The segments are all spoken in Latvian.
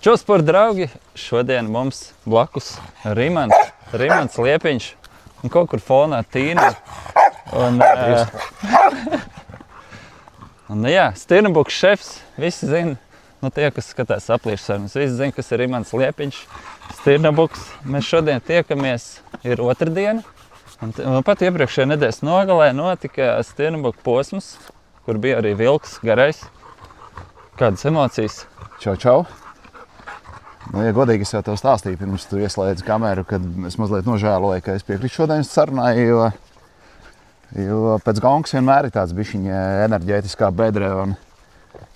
Čau, sporta draugi! Šodien mums blakus Rimants Liepiņš un kaut kur fonā Tīna. Un jā, Stirnabuks šefs, visi zina, tie, kas skatās aplīšu sarunas, visi zina, kas ir Rimants Liepiņš, Stirnabuks. Mēs šodien tiekamies, ir otrdiena, un pat iepriekšējā nedēļas nogalē notika Stirnabuka posms, kur bija arī vilks garais. Kādas emocijas? Čau! Nu, ja godīgi, es jau tev stāstīju, pirms tu ieslēdzi kameru, kad es mazliet nožēloju, ka es piekrītu šodienas sarunai, jo pēc gongas vienmēr ir tāds bišķiņa enerģētiskā bedre,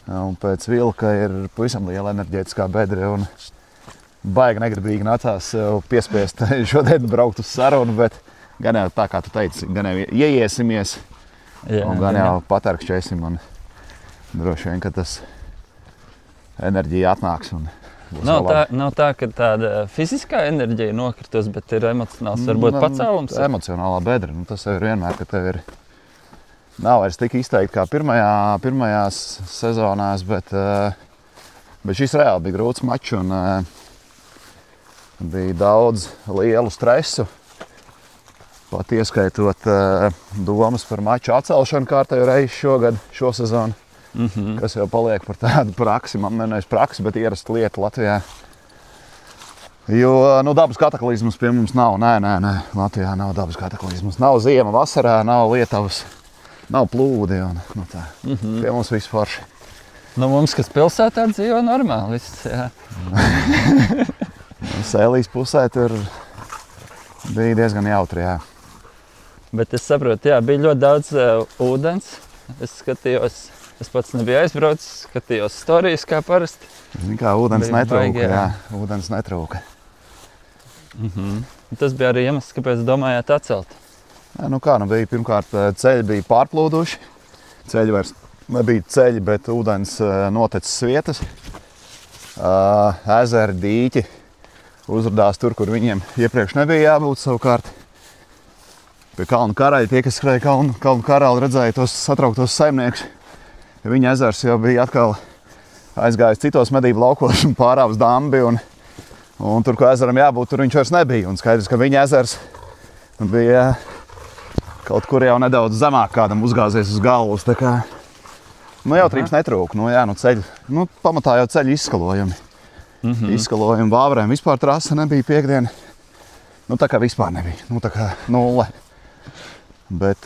un pēc vilka ir pavisam liela enerģētiskā bedre, un baigi negribīgi nācās piespiest šodien braukt uz sarunu, bet gan jau tā, kā tu teici, gan jau ieiesimies, un gan jau patarkšķēsim, un droši vien, ka tas enerģija atnāks. Nav tā, ka tāda fiziskā enerģija nokritos, bet ir emocionāls, varbūt pacēlums. Emocionālā bedra, tas jau ir vienmēr, ka tev ir nav vairs tik izteikti kā pirmajās sezonās, bet šis reāli bija grūts mačs un bija daudz lielu stresu, pat ieskaitot domas par maču atcelšanu kārtējo reizi šo sezonu. Kas jau paliek par tādu praksi, man nevis praksi, bet ierastu lietu Latvijā. Jo, dabas kataklizmas pie mums nav. Nē, Latvijā nav dabas kataklizmas. Nav ziema vasarā, nav Lietuvas, nav plūdi un tā. Pie mums viss forši. Mums, kas pilsētā dzīvo normāli, viss, jā. Sēlīs pusē tur bija diezgan jautri, jā. Bet es saprotu, jā, bija ļoti daudz ūdens. Es skatījos. Es pats nebiju aizbraucis, skatījos storijas kā parasti. Kā ūdens netrūka, jā. Ūdens netrūka. Tas bija arī iemesls, kāpēc domājāt atcelt? Bija pirmkārt ceļi bija pārplūduši. Ceļi vairs nebija ceļi, bet ūdens notecis vietas. Ezeri, dīķi uzradās tur, kur viņiem iepriekš nebija jābūt savukārt. Pie Kalnu Karaļa, tie, kas skrēja Kalnu Karaļu, redzēja tos satrauktos saimniekus. Viņa ezers jau bija atkal aizgājis citos medību laukos un pārāvis dambi, un tur, ko ezeram jābūt, tur viņš vairs nebija. Un skaidrs, ka viņa ezers bija kaut kur jau nedaudz zemāk kādam uzgāzies uz galvas. Tā kā, jautrības netrūka. Ceļi, pamatā jau ceļi izskalojumi. Izskalojumi Vāvrēm. Vispār trasa nebija piekdiena. Tā kā vispār nebija. Tā kā nulle. Bet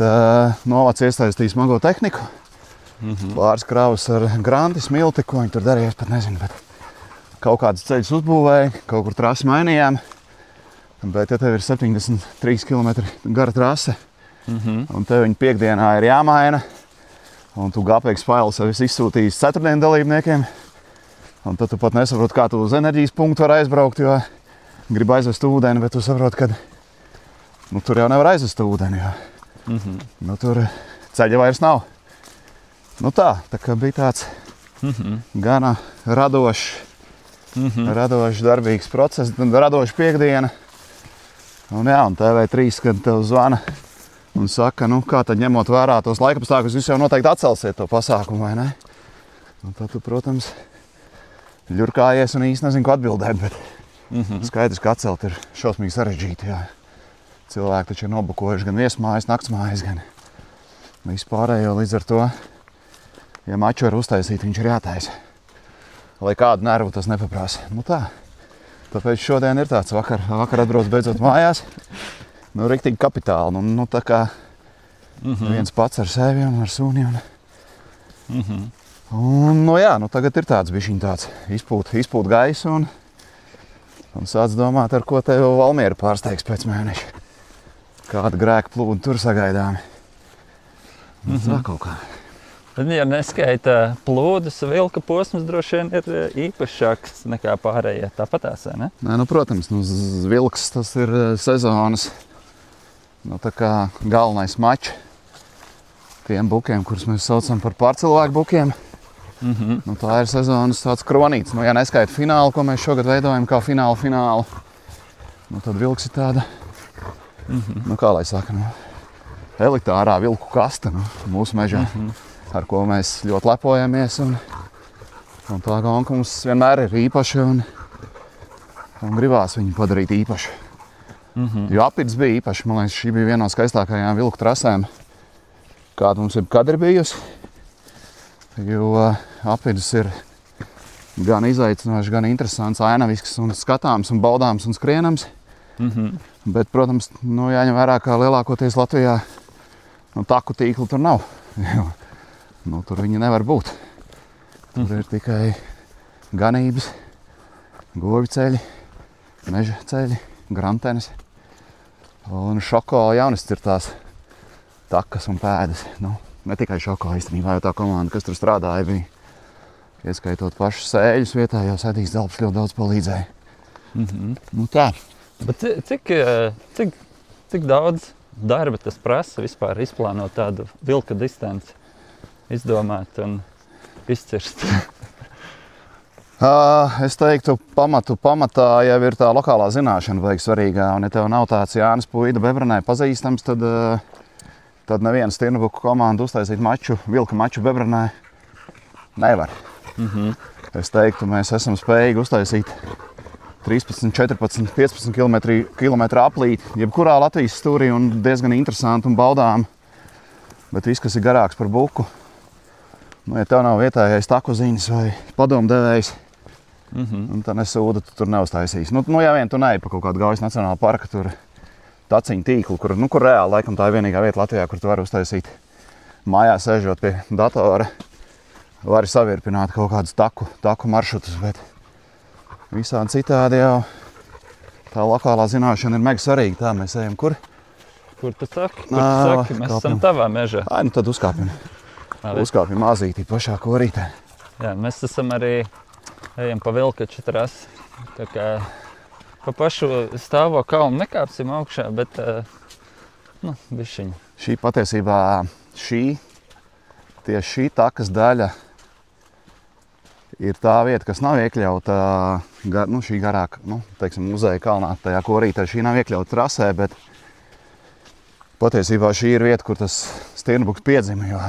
novads iesaistīja smago tehniku. Pāris kravas ar granti, smilti, ko viņi tur darīja, es pat nezinu, bet kaut kādas ceļus uzbūvēja, kaut kur trasi mainījām, bet ja tev ir 73 km gara trase, un tev viņa piekdienā ir jāmaina, un tu gāpēks fails jau esi izsūtījis ceturtdienu dalībniekiem, un tad tu pat nesaproti, kā tu uz enerģijas punktu var aizbraukt, jo gribi aizvest ūdeni, bet tu saproti, ka tur jau nevar aizvest ūdeni, jo tur ceļa vairs nav. Tā kā bija tāds gana radošs, darbīgs process, radoša piekdiena. Un TV3, kad tev zvana un saka, kā tad ņemot vērā tos laikapstākļus, jūs jau noteikti atcelsiet to pasākumu, vai ne? Un tad tu, protams, ļurkājies un īsti nezinu, ko atbildēt, bet skaidrs, ka atcelt ir šausmīgi sarežģīti, jā. Cilvēki taču ir nobukojuši gan viesmājas, naktsmājas, gan vispārējo līdz ar to. Ja maču var uztaisīt, viņš ir jātaisa. Lai kādu nervu tas nepaprasa. Tāpēc šodien ir tāds vakar atbrauc beidzot mājās. Riktīgi kapitāli. Tā kā viens pats ar sevi un ar suni. Tagad ir tāds bišķiņ tāds izpūt gaisu un sāc domāt, ar ko tev Valmiera pārsteigs pēc mēneša. Kāda grēka plūda tur sagaidāmi. Tā kaut kā. Tad, ja neskaita plūdus, vilka posms droši vien ir īpašāks nekā pārējie. Tāpatās, ne? Protams, vilks tas ir sezonas tā kā galvenais mačs tiem bukiem, kurus mēs saucam par pārcilvēku bukiem. Tā ir sezonas tāds kronīts. Ja neskaita finālu, ko mēs šogad veidojam kā finālu, tad vilks ir tāda, kā lai saka, elitārā vilku kasta mūsu mežā. Ar ko mēs ļoti lepojamies. Un tā gonka mums vienmēr ir īpaša un gribās viņu padarīt īpašu. Jo Apids bija īpaši. Man liekas, šī bija viena no skaistākajām vilku trasēm, kāda mums jebkad ir bijusi. Jo Apidus ir gan izaicinošs, gan interesants, ainavisks un skatāms un baudāms un skrienams. Bet, protams, jāņem vērā, ka lielākoties Latvijā taku tīklu tur nav. Jo, tur viņi nevar būt. Tur ir tikai ganības, govju ceļi, meža ceļi, grantenes. Un Šoko jaunists ir tās takas un pēdas. Ne tikai Šoko īstenībā, jo tā komanda, kas tur strādāja, bija ieskaitot pašus sēļus vietā, jau Sedīs Delps ļoti daudz palīdzēja. Tā. Bet cik daudz darba tas prasa vispār izplānot tādu vilka distanci, izdomāt un izcirst? Es teiktu, pamatā jau ir tā lokālā zināšana vajag svarīgā. Un ja tev nav tāds Jānis Puida Bebranē pazīstams, tad neviena Stirnabuku komanda uztaisīt vilka maču Bebranē nevar. Es teiktu, mēs esam spējīgi uztaisīt 13, 14, 15 kilometru aplīti, jebkurā Latvijas stūrī un diezgan interesanti un baudām. Bet viss, kas ir garāks par buku, ja tev nav vietējais taku ziņas vai padomdevējs, un tā nesūda, tu tur neuztaisīsi. Ja vien tu neej pa kaut kādu Gaujas nacionālu parka, tur taciņu tīklu, kur reāli laikam tā ir vienīgā vieta Latvijā, kur tu vari uztaisīt mājās sēžot pie datora, vari savirpināt kaut kādus taku maršrutus, bet visādi citādi jau tā lokālā zināšana ir mega svarīga. Tā mēs ejam kur? Kur tu saki? Mēs esam tavā mežā. Tad uzkāpjam. Uzkāpjam mazītī pašā korītē. Jā, mēs esam arī ejam pa Vilkaču trasi. Tā kā pa pašu stāvo kalnu nekāpsim augšā, bet bišķiņu. Šī patiesībā, tieši šī takas daļa ir tā vieta, kas nav iekļauta, šī garāk, teiksim, muzeja kalnā, tajā korītē. Šī nav iekļauta trasē, bet patiesībā šī ir vieta, kur tas Stirnabuks piedzima, jo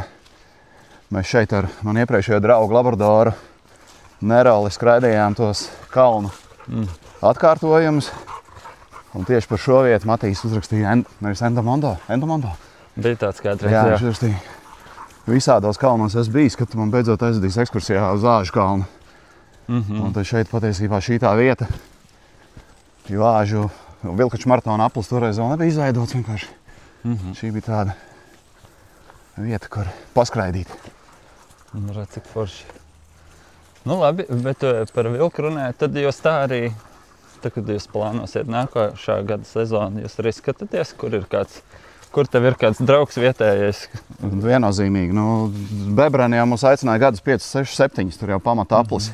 mēs šeit ar manu iepriekšējo draugu Labradoru neroli skraidījām tos kalnu atkārtojumus. Un tieši par šo vietu Matīs uzrakstīja nevis Endomondo. Bija tāds kādreiz, jā. Viņš uzrakstīja. Visādos kalnos esmu bijis, kad man beidzot aizvedīs ekskursijā uz Āžu kalnu. Un tad šeit patiesībā šī tā vieta, jo Āžu Vilkaču maratona aplis toreiz vēl nebija izveidots vienkārši. Šī bija tāda vieta, kur paskraidīt. Redz, cik forši. Labi, bet par vilku runājot, tad jūs tā arī, kad jūs plānosiet nākošā gada sezonu, jūs arī skatāties, kur tev ir kāds draugs vietējais? Viennozīmīgi. Bebrani jau mūs aicināja gadus 5, 6, 7, tur jau pamata aplis.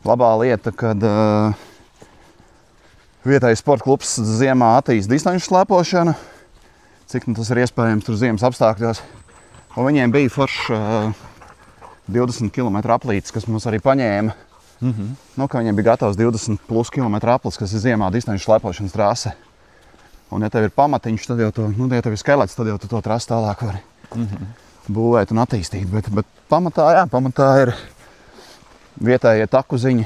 Labā lieta, kad vietējais sporta klubs ziemā attīst distanču slēpošanu, cik tas ir iespējams tur ziemas apstākļos. Un viņiem bija foršs 20 km aplītis, kas mums arī paņēma. Ka viņiem bija gatavs 20 plus km aplis, kas ir ziemā distanču slēpošanas trase. Un ja tev ir pamatiņš, tad jau ja tev ir skelets, tad jau tu to trasi tālāk vari būvēt un attīstīt. Bet pamatā ir vietējie taku ziņi,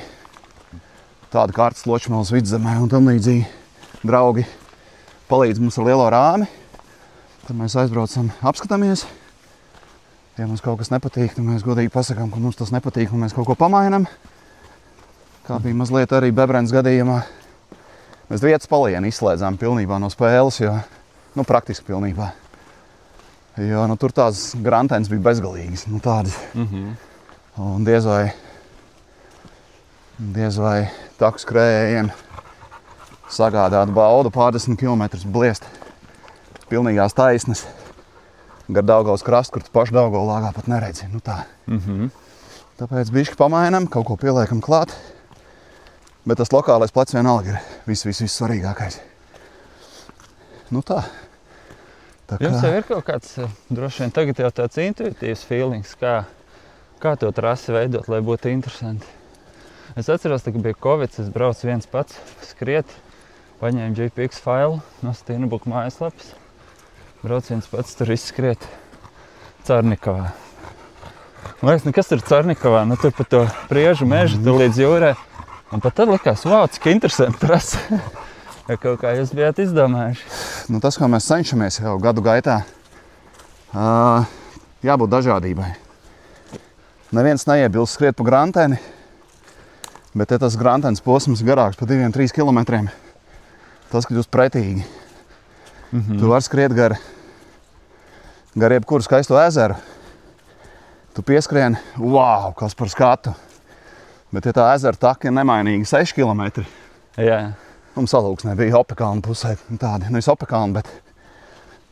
tāda kārtas Ločmales vidzemē un tam līdzīgi. Draugi palīdz mums ar lielo rāmi, tad mēs aizbraucam, apskatāmies. Ja mums kaut kas nepatīk, tad mēs godīgi pasakām, ka mums tas nepatīk un mēs kaut ko pamainam. Kā bija mazliet arī Bebrens gadījumā. Mēs vietas palienu izslēdzām pilnībā no spēles, praktiski pilnībā. Jo tur tās grantenes bija bezgalīgas, tādas. Un diez vai taku skrējējiem sagādāt baudu pārdesmit kilometrus bliest pilnīgās taisnes gar Daugavas krastu, kur tu pašu Daugavu lāgā pat neredzi. Tā. Tāpēc bišķi pamainam, kaut ko pieliekam klāt. Bet tas lokālais plecs vienalga ir viss svarīgākais. Tā. Jums jau ir kaut kāds, droši vien tagad jau tāds intuitīvs feelings, kā to trasi veidot, lai būtu interesanti. Es atceros, ka bija Covid, es braucu viens pats skriet, paņēmu GPX failu no Stirnabuku mājaslapas. Brauc viens pats tur izskriet Carnikavā. Man liekas, nekas tur Carnikovā, nu tur pa to priežu mežu, tur līdz jūrai. Un pat tad likās, wow, cik interesanti trasa. Ja kaut kā jūs bijāt izdomājuši. Nu, tas, ko mēs cenšamies jau gadu gaitā, jābūt dažādībai. Neviens neiebilst skriet pa granteni, bet ja tas grantenes posms garāks pa 2-3 kilometriem, tas kļūst pretīgi. Tu vari skriet gar jebkuru skaisto ezeru. Tu pieskrien, wow, kas par skatu. Bet ja tā ezera taka ir nemainīgi 6 kilometri, Jā. un Salūksnē bija Opekalna pusē, tādi, nevis Opekalna, bet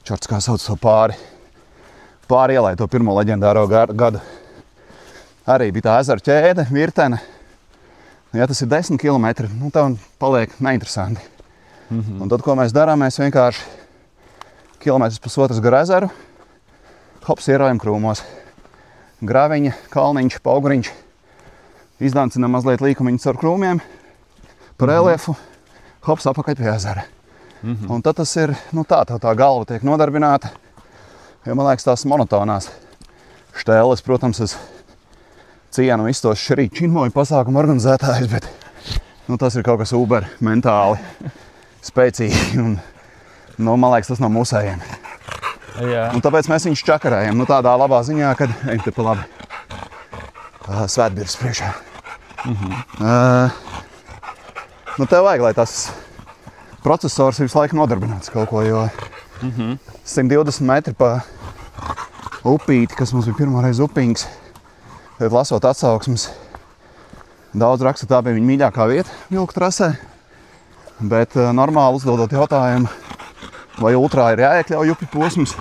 čorts, kā sauc to pāri ielai, to pirmo leģendāro gadu. Arī bija tā ezera ķēde, virtene. Ja tas ir 10 kilometri, nu tā paliek neinteresanti. Un tad, ko mēs darām, mēs vienkārši kilometrs pusotras gar ezeru, hops ierojam krūmos. Graviņa, kalniņš, pauguriņš, izdancinām mazliet līkumiņu caur krūmiem, par reliefu, hops apakaļ pie ezera. Un tad tas ir, nu tā galva tiek nodarbināta, jo man liekas tās monotonās štēles, protams, es cienu visu tos šerīt činmoju pasākumu organizētājus, bet nu, tas ir kaut kas uber mentāli spēcīgi un nu, man liekas tas nav mūsējiem. Jā. Un tāpēc mēs viņus čakarējam, nu tādā labā ziņā, kad ejam te pa labi svētbirs priekšā. Nu tev vajag, lai tas procesors ir visu laiku nodarbināts kaut ko, jo 120 metri pa upīti, kas mums bija pirmoreiz upīgs, tad lasot atsauksmes, daudz raksta, tā bija viņa mīļākā vieta vilku trasē, bet normāli uzdodot jautājumu, vai ultrā ir jāiekļauj upju posms,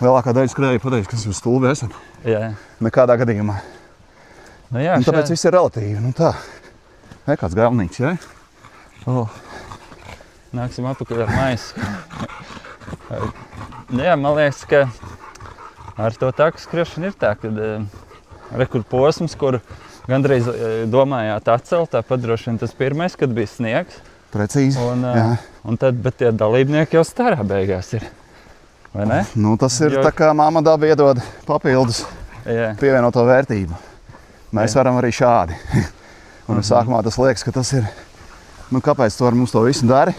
lielākā daļa skrēja pateiks, kas jūs stulbi esat. Jā. Nekādā gadījumā. Nu jā, Un tāpēc viss ir relatīvi. Nu tā, kāds galvenīgs, ja? Nāksim apakaļ ar maisu. Jā, man liekas, ka ar to taku skriešanu ir tā, kad rekur posms, kur gandrīz domājāt atcelt, tāpat droši vien tas pirmais, kad bija sniegs. Precīzi, un tad, bet tie dalībnieki jau starā beigās ir, vai ne? Nu, tas ir tā kā mamma daba iedod papildus pievienoto vērtību. Mēs varam arī šādi. Un sākumā tas liekas, ka tas ir, nu kāpēc tu mums to visu dari?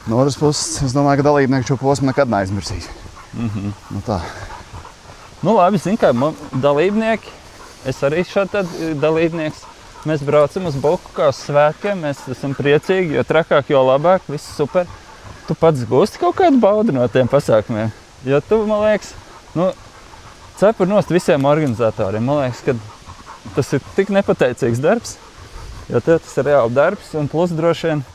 No otras puses, es domāju, ka dalībnieki šo posmu nekad neaizmirsīs. Nu tā. Nu labi, zin kā, dalībnieki, es arī šādi dalībnieks. Mēs braucam uz Boku kā uz svētkiem, mēs esam priecīgi, jo trakāk, jo labāk, viss super. Tu pats gūsti kaut kādu baudu no tiem pasākumiem, jo tu, man liekas, nu, cepur nost visiem organizatoriem. Man liekas, ka tas ir tik nepateicīgs darbs, jo tev tas ir reāli darbs, un plus droši vien,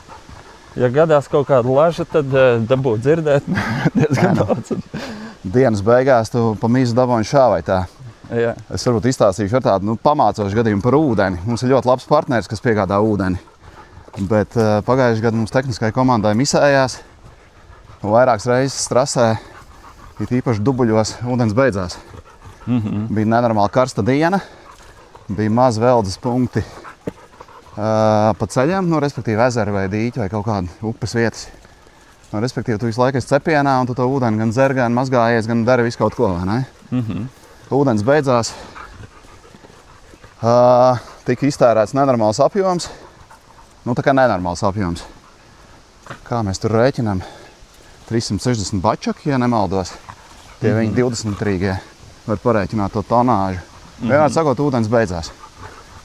ja gadās kaut kāda laža, tad dabūt dzirdēt diezgan daudz. Dienas beigās tu pa mīzu dabūji šā vai tā. Jā. Es varbūt izstāstīšu ar tādu pamācošu gadījumu par ūdeni. Mums ir ļoti labs partneris, kas piegādā ūdeni. Bet pagājušajā gadā mums tehniskai komandai misējās. Vairākas reizes trasē, it īpaši dubuļos, ūdens beidzās. Bija nenormāli karsta diena, bija maz veldzes punkti pa ceļam, nu, respektīvi ezeri vai dīķi vai kaut kādi upes vietas. Nu, respektīvi, tu visu laiku esi cepienā un tu to ūdeni gan dzer, gan mazgājies, gan dari visu kaut ko, vai ne? Ūdens beidzās, tika iztērēts nenormāls apjoms, nu tā kā nenormāls apjoms. Kā mēs tur rēķinām? 360 bačaki, ja nemaldos, tie viņi 20 litrīgie var parēķināt to tonāžu. Vienmēr sakot, ūdens beidzās.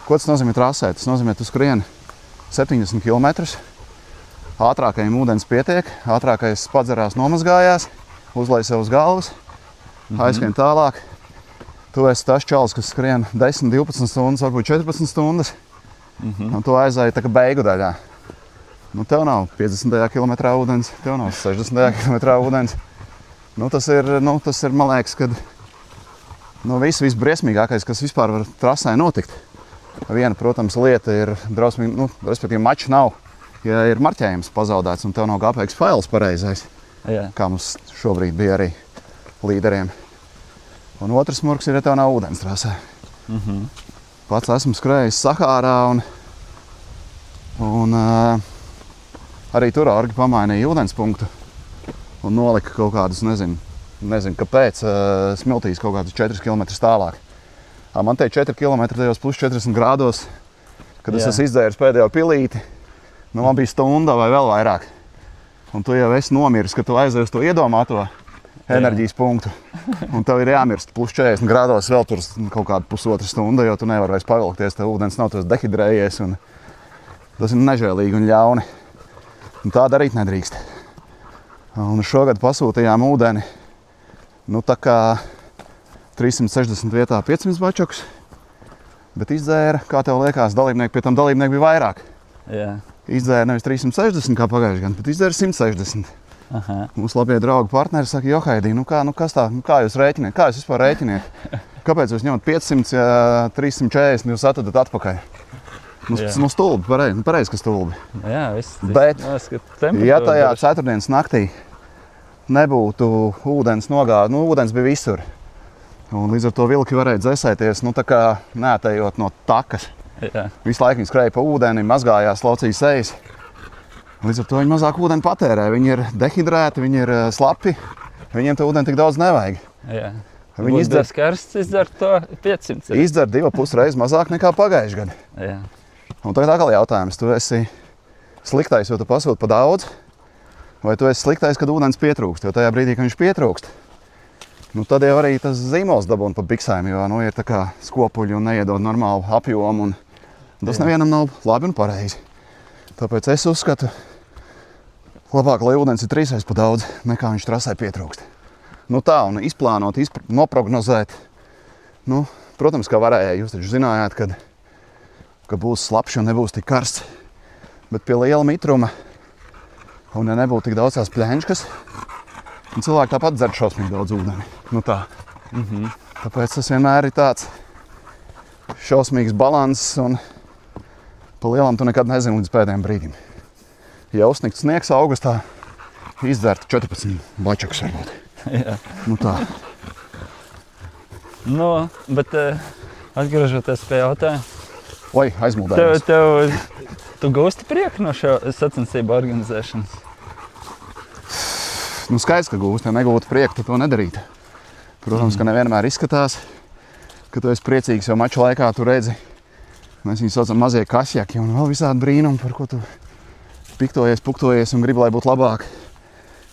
Ko tas nozīmē trasē? Tas nozīmē, tu skrieni 70 km, ātrākajiem ūdens pietiek, ātrākais padzerās nomazgājās, uzlai sev uz galvas, aizskrien tālāk. Tu esi tas čalis, kas skrien 10, 12 stundas, varbūt 14 stundas, un tu aizēji tā kā beigu daļā. Nu, tev nav 50. kilometrā ūdens, tev nav 60. kilometrā ūdens. Nu, tas ir, man liekas, kad viss briesmīgākais, kas vispār var trasē notikt. Viena, protams, lieta ir drausmīgi, respektīvi mačs nav, ja ir marķējums pazaudēts un tev nav GPX fails pareizais, kā mums šobrīd bija arī līderiem. Un otrs murgs ir, ja tev nav ūdens trasē. Pats esmu skrējis Sahārā un arī tur Orgi pamainīja ūdens punktu un nolika kaut kādus, nezinu, nezinu, kāpēc, smiltīs kaut kādus 4 km tālāk. Man te 4 km tajos plus 40 grādos, kad es esmu izdzēris pēdējo pilīti, nu man bija stunda vai vēl vairāk. Un tu jau esi nomiris, ka tu aizies to iedomāto enerģijas punktu. Un tev ir jāmirst plus 40 grādos vēl tur kaut kādu pusotru stundu, jo tu nevari vairs pavilkties, tev ūdens nav tos dehidrējies. Un tas ir nežēlīgi un ļauni. Un tā darīt nedrīkst. Un šogad pasūtījām ūdeni, nu tā kā 360 vietā 500 bačokus, bet izdzēra, kā tev liekas, dalībnieki, pie tam dalībnieki bija vairāk. Jā. Izdzēra nevis 360 kā pagājuši gan, bet izdzēra 160. Aha. Mūsu labie draugi partneri saka, Johaidī, kas tā, kā jūs rēķiniet, kā jūs vispār rēķiniet? Kāpēc jūs ņemat 500, ja 340 jūs atadat atpakaļ? Nu stulbi, pareizi, ka stulbi. Jā, viss. Bet, ja tajā ceturtdienas naktī nebūtu ūdens nogāda, nu ūdens bija visur. Un līdz ar to vilki varēja dzēsēties, nu tā kā neatējot no takas. Jā. Visu laiku viņi skrēja pa ūdeni, mazgājās, laucīja sejas. Līdz ar to viņi mazāk ūdeni patērē. Viņi ir dehidrēti, viņi ir slapi, viņiem to ūdeni tik daudz nevajag. Jā. Viņi izdzer karsts, izdzer to 500. Izdzer 2,5 reizes mazāk nekā pagājuši gadu. Jā. Un tagad atkal jautājums, tu esi sliktais, jo tu pasūti pa daudz, vai tu esi sliktais, kad ūdens pietrūkst, jo tajā brīdī, kad viņš pietrūkst, nu tad jau arī tas zīmols dabūna pa biksēm, jo nu, ir tā kā skopuļi un neiedod normālu apjomu, un tas nevienam nav labi un pareizi. Tāpēc es uzskatu, labāk, lai ūdens ir 3 reizes pa daudz, nekā viņš trasē pietrūkst. Nu tā, un izplānot, noprognozēt, nu, protams, kā varēja, jūs taču zinājāt, ka būs slapš un nebūs tik karsts, bet pie liela mitruma, un ja nebūtu tik daudz tās pļēņškas, un cilvēki tāpat dzer šausmīgi daudz ūdeni. Nu tā. Tāpēc tas vienmēr ir tāds šausmīgs balanss, un pa lielam tu nekad nezini līdz pēdējiem brīdim. Ja uzsnigt sniegs augustā, izdzert 14 bačakus varbūt. Jā. Nu tā. Nu, bet atgriežoties pie jautājuma. Oi, aizmuldējums. Tu gūsti prieku no šo sacensību organizēšanas? Nu skaidrs, ka gūst, ja negūtu prieku, tad to nedarītu. Protams, ka nevienmēr izskatās, ka tu esi priecīgs, jo maču laikā tu redzi, mēs viņu saucam mazie kasjaki un vēl visādi brīnumi, par ko tu puktojies un gribi, lai būtu labāk.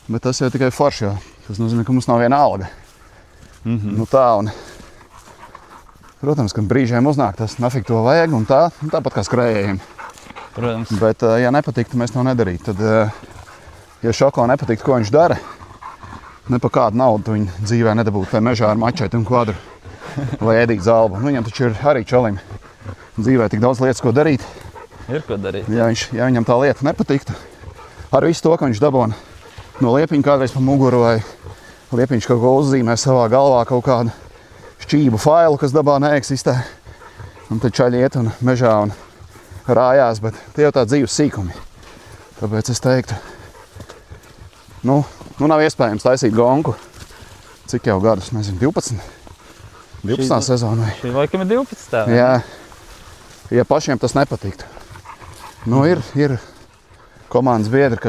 Bet tas jau tikai forši, jo tas nozīmē, ka mums nav viena alga. Nu tā, un protams, ka brīžiem uznāk tas, nafik to vajag, un tā, tāpat kā skrējējiem. Protams. Bet, ja nepatiktu, mēs to nedarītu, tad, ja Šoko nepatiktu, ko viņš dara, ne pa kādu naudu tu viņu dzīvē nedabūtu pie mežā ar mačeti un kvadru vai ēdīt zalbu. Nu, viņam taču ir arī čalim dzīvē tik daudz lietas, ko darīt. Ir ko darīt. Ja viņam tā lieta nepatiktu, ar visu to, ka viņš dabūna no liepiņa kādreiz pa muguru vai liepiņš kaut ko uzzīmē savā galvā, kaut kādu šķību failu, kas dabā neeksistē. Un tad čaļi iet un mežā un rājās, bet tie jau tā dzīves sīkumi. Tāpēc es teiktu, nu nav iespējams taisīt gonku. Cik jau gadus, nezinu, 12? 12. sezonai. Šī laikam ir 12. Jā, ja pašiem tas nepatiktu. Nu, ir komandas biedri,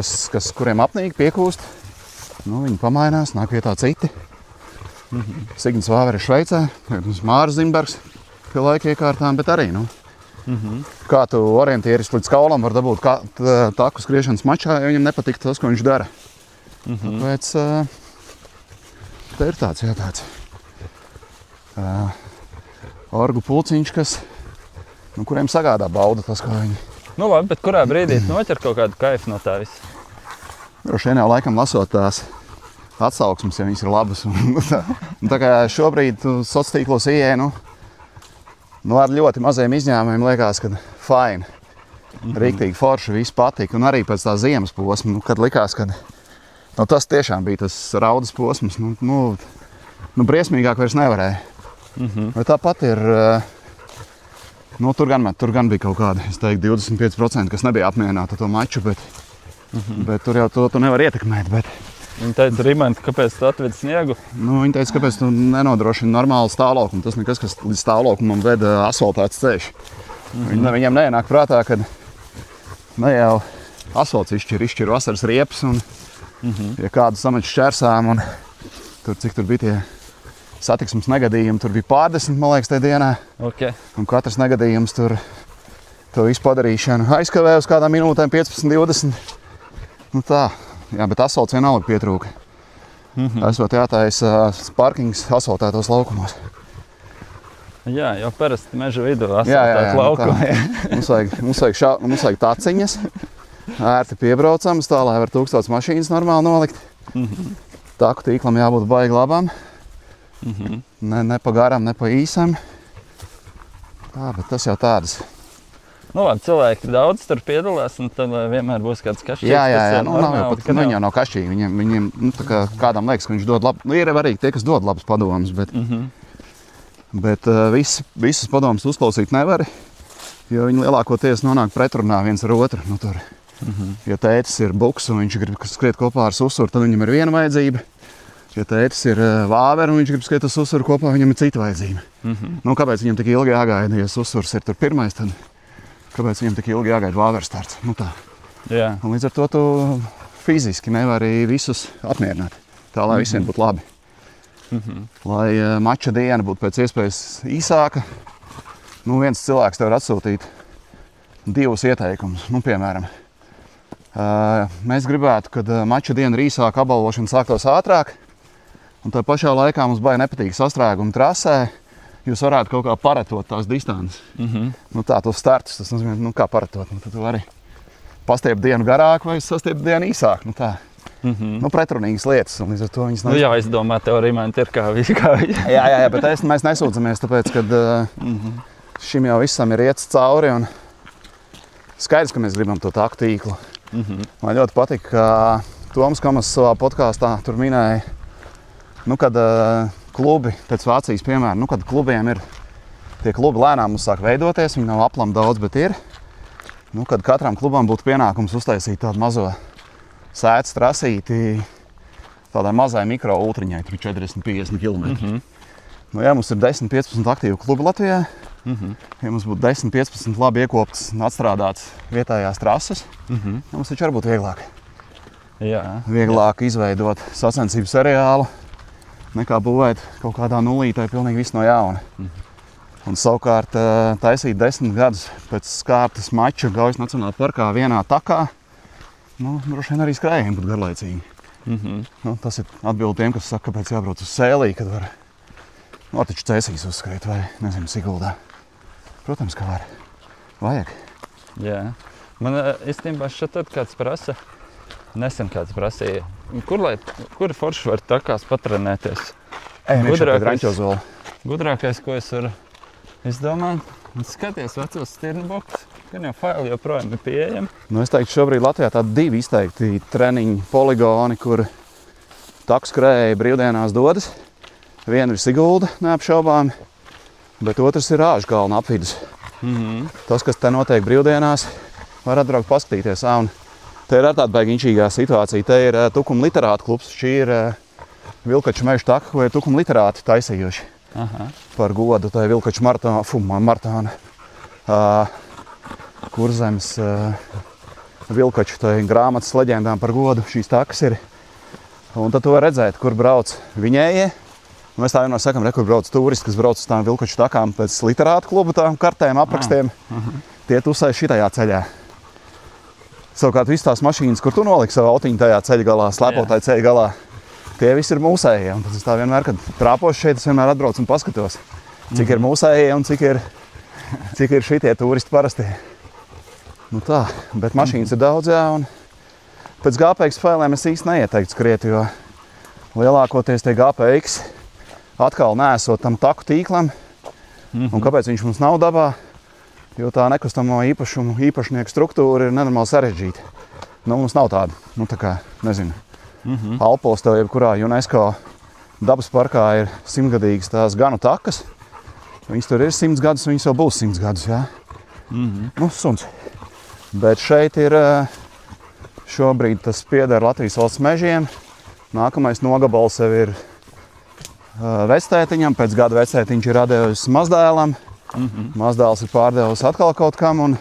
kuriem apnīgi piekūst. Nu, viņi pamainās, nāk vietā citi. Signis Vāver ir Šveicē, Māris Zimbergs pie laika iekārtām, bet arī, nu. Kā tu orientieris līdz kaulam var dabūt taku skriešanas mačā, ja viņam nepatīk tas, ko viņš dara. Tāpēc te ir tāds, jā, tāds orgu pulciņš, kuriem sagādā bauda tas, ko viņi. Nu labi, bet kurā brīdī noķer kaut kādu kaifu no tā visa? Droši vien jau laikam lasot tās atsauksmes, ja viņas ir labas. Tā kā šobrīd sociālos tīklos ieeja, nu ar ļoti maziem izņēmumiem liekas, ka fine, riktīgi forši, viss patika. Un arī pēc tā ziemas posma, kad likās, ka tas tiešām bija tas raudas posms, briesmīgāk vairs nevarēja. Vai tāpat ir, tur gan bija kaut kādi, es teiktu, 25%, kas nebija apmierināti ar to maču, bet tur jau to tu nevar ietekmēt. Viņi teica, Rimant, kāpēc tu atvedi sniegu? Viņi teica, kāpēc tu nenodrošini normālu stāvlaukumu. Tas nekas, kas līdz stāvlaukumam veda asfaltēts ceļš. Viņiem neienāk prātā, ka ne jau asfalts izšķir vasaras riepas un ja kādu samet šķērsām, cik tur bija tie satiksmes negadījumi, tur bija pārdesmit, man liekas, tajā dienā. Okay. Un katrs negadījums tur to visu padarīšanu aizkavēja uz kādām minūtēm 15, 20. Nu tā, jā, bet asfalts vienalga pietrūka. Esot jātaisa parkings asfaltētos laukumos. Jā, jau parasti meža vidū asfaltēt laukumu. Mums vajag taciņas, ērti piebraucamas, tā, lai var 1000 mašīnas normāli nolikt. Taku tīklam jābūt baigi labam. Ne pa garam, ne pa īsam. Tā, bet tas jau tādas. Nu labi, cilvēki daudz tur piedalās, un tad vienmēr būs kāds kašķīgs. Jā, nu nav jau pat, viņi jau nav kašķīgi. Viņiem nu, tā kā kādam liekas, ka viņš dod labu, nu ir arī tie, kas dod labus padomus, bet visas padomus uzklausīt nevar, jo viņi lielākoties nonāk pretrunā viens ar otru. Nu, tur. Ja tētis ir buks un viņš grib skriet kopā ar susuru, tad viņam ir viena vajadzība. Ja tētis ir vāver un viņš grib skriet ar susuru kopā, viņam ir cita vajadzība. Nu, kāpēc viņam tik ilgi jāgaida, ja susurs ir tur pirmais, tad kāpēc viņam tik ilgi jāgaida vāveru starts? Nu tā. Jā. Un līdz ar to tu fiziski nevari visus apmierināt. Tā, lai visiem būtu labi. Lai mača diena būtu pēc iespējas īsāka, nu viens cilvēks tev var atsūtīt 2 ieteikumus. Nu, piemēram, mēs gribētu, kad mača diena ir īsāka, apbalvošana sāktos ātrāk, un tā pašā laikā mums baigi nepatīk sastrēguma trasē, jūs varētu kaut kā paretot tās distances. Nu tā, tos startus, tas nozīmē, nu kā paretot, nu tad tu vari pastiept dienu garāk vai sastiept dienu īsāk, nu tā. Nu pretrunīgas lietas, un līdz ar to viņas nav. Nu jā, es domāju, tev arī man ir kā viņi. Jā, bet mēs nesūdzamies, tāpēc, kad šim jau visam ir iets cauri, un skaidrs, ka mēs gribam to taku tīklu. Man ļoti patika, ka Toms Kamas savā podkāstā tur minēja, nu, kad klubi, pēc Vācijas piemēra, nu, kad klubiem ir, tie klubi lēnām uzsāk veidoties, viņi nav aplam daudz, bet ir, nu, kad katram klubam būtu pienākums uztaisīt tādu mazo sētas trasīti, tādai mazai mikro ultriņai, tur 40-50 km. Nu, ja mums ir 10-15 aktīvu klubi Latvijā, ja mums būtu 10-15 labi iekoptas un atstrādātas vietējās trases, mums taču var būt vieglāk. Jā. Vieglāk izveidot sacensību seriālu, nekā būvēt kaut kādā nulītē pilnīgi visu no jauna. Un savukārt taisīt 10 gadus pēc skārtas mača Gaujas Nacionālā parkā vienā takā, nu, droši vien arī skrējieni būtu garlaicīgi. Nu, tas ir atbildi tiem, kas saka, kāpēc jābrauc uz Sēlī, kad var taču Cēsīs uzskriet vai, nezinu, Siguldā. Protams, ka var. Vajag. Jā. Man īstenībā šeit kāds prasa, nesen kāds prasīja, kur forši var takās patrenēties? Gudrākais, ko es varu izdomāt, skaties vecos stirnbokus, gan jau faili joprojām ir pieejami. Nu, es teiktu, šobrīd Latvijā tādi 2 izteikti treniņu poligoni, kur taku skrējēji brīvdienās dodas. Viena ir Sigulda, neapšaubāmi, bet otrs ir Āžkalna apvidus. Tas, kas te notiek brīvdienās, var atbraukt paskatīties. Un te ir ar tāda baigiņšīgā situācija. Te ir Tukuma literāta klubs. Šī ir Vilkaču meža taka, ko ir Tukuma literāti taisījuši. Par godu tai Vilkaču maratāna. Kurzemes Vilkaču tai grāmatas leģendām par godu šīs takas ir. Un tad tu var redzēt, kur brauc viņējie. Mēs tā vienmēr sakam, kur brauc turisti, kas brauc uz tām Vilkaču takām pēc literāta kluba tām kartēm, aprakstiem. Tie tusēs šitajā ceļā. Savukārt visas tās mašīnas, kur tu noliki savu autiņu tajā ceļa galā, slēpotāju ceļa galā, tie visi ir mūsējie. Un tad es tā vienmēr, kad trāpošu šeit, es vienmēr atbraucu un paskatos, cik ir mūsējie un cik ir šitie turisti parastie. Nu tā, bet mašīnas ir daudz, jā, un pēc GPX failēm es īsti neieteiktu skriet, jo lielākoties tie GPX atkal neesot tam taku tīklam. Un kāpēc viņš mums nav dabā? Jo tā nekustamo īpašnieku struktūra ir nenormāli sarežģīta. Nu, mums nav tāda, nu tā kā, nezinu, Alpos tev jebkurā UNESCO dabas parkā ir 100-gadīgas tās ganu takas. Viņas tur ir 100 gadus, viņas jau būs 100 gadus, jā. Nu, suns. Bet šeit ir, šobrīd tas pieder Latvijas valsts mežiem. Nākamais nogabals sev ir vectētiņam, pēc gada vectētiņš ir atdevis mazdēlam. Mazdēls ir pārdevis atkal kaut kam, un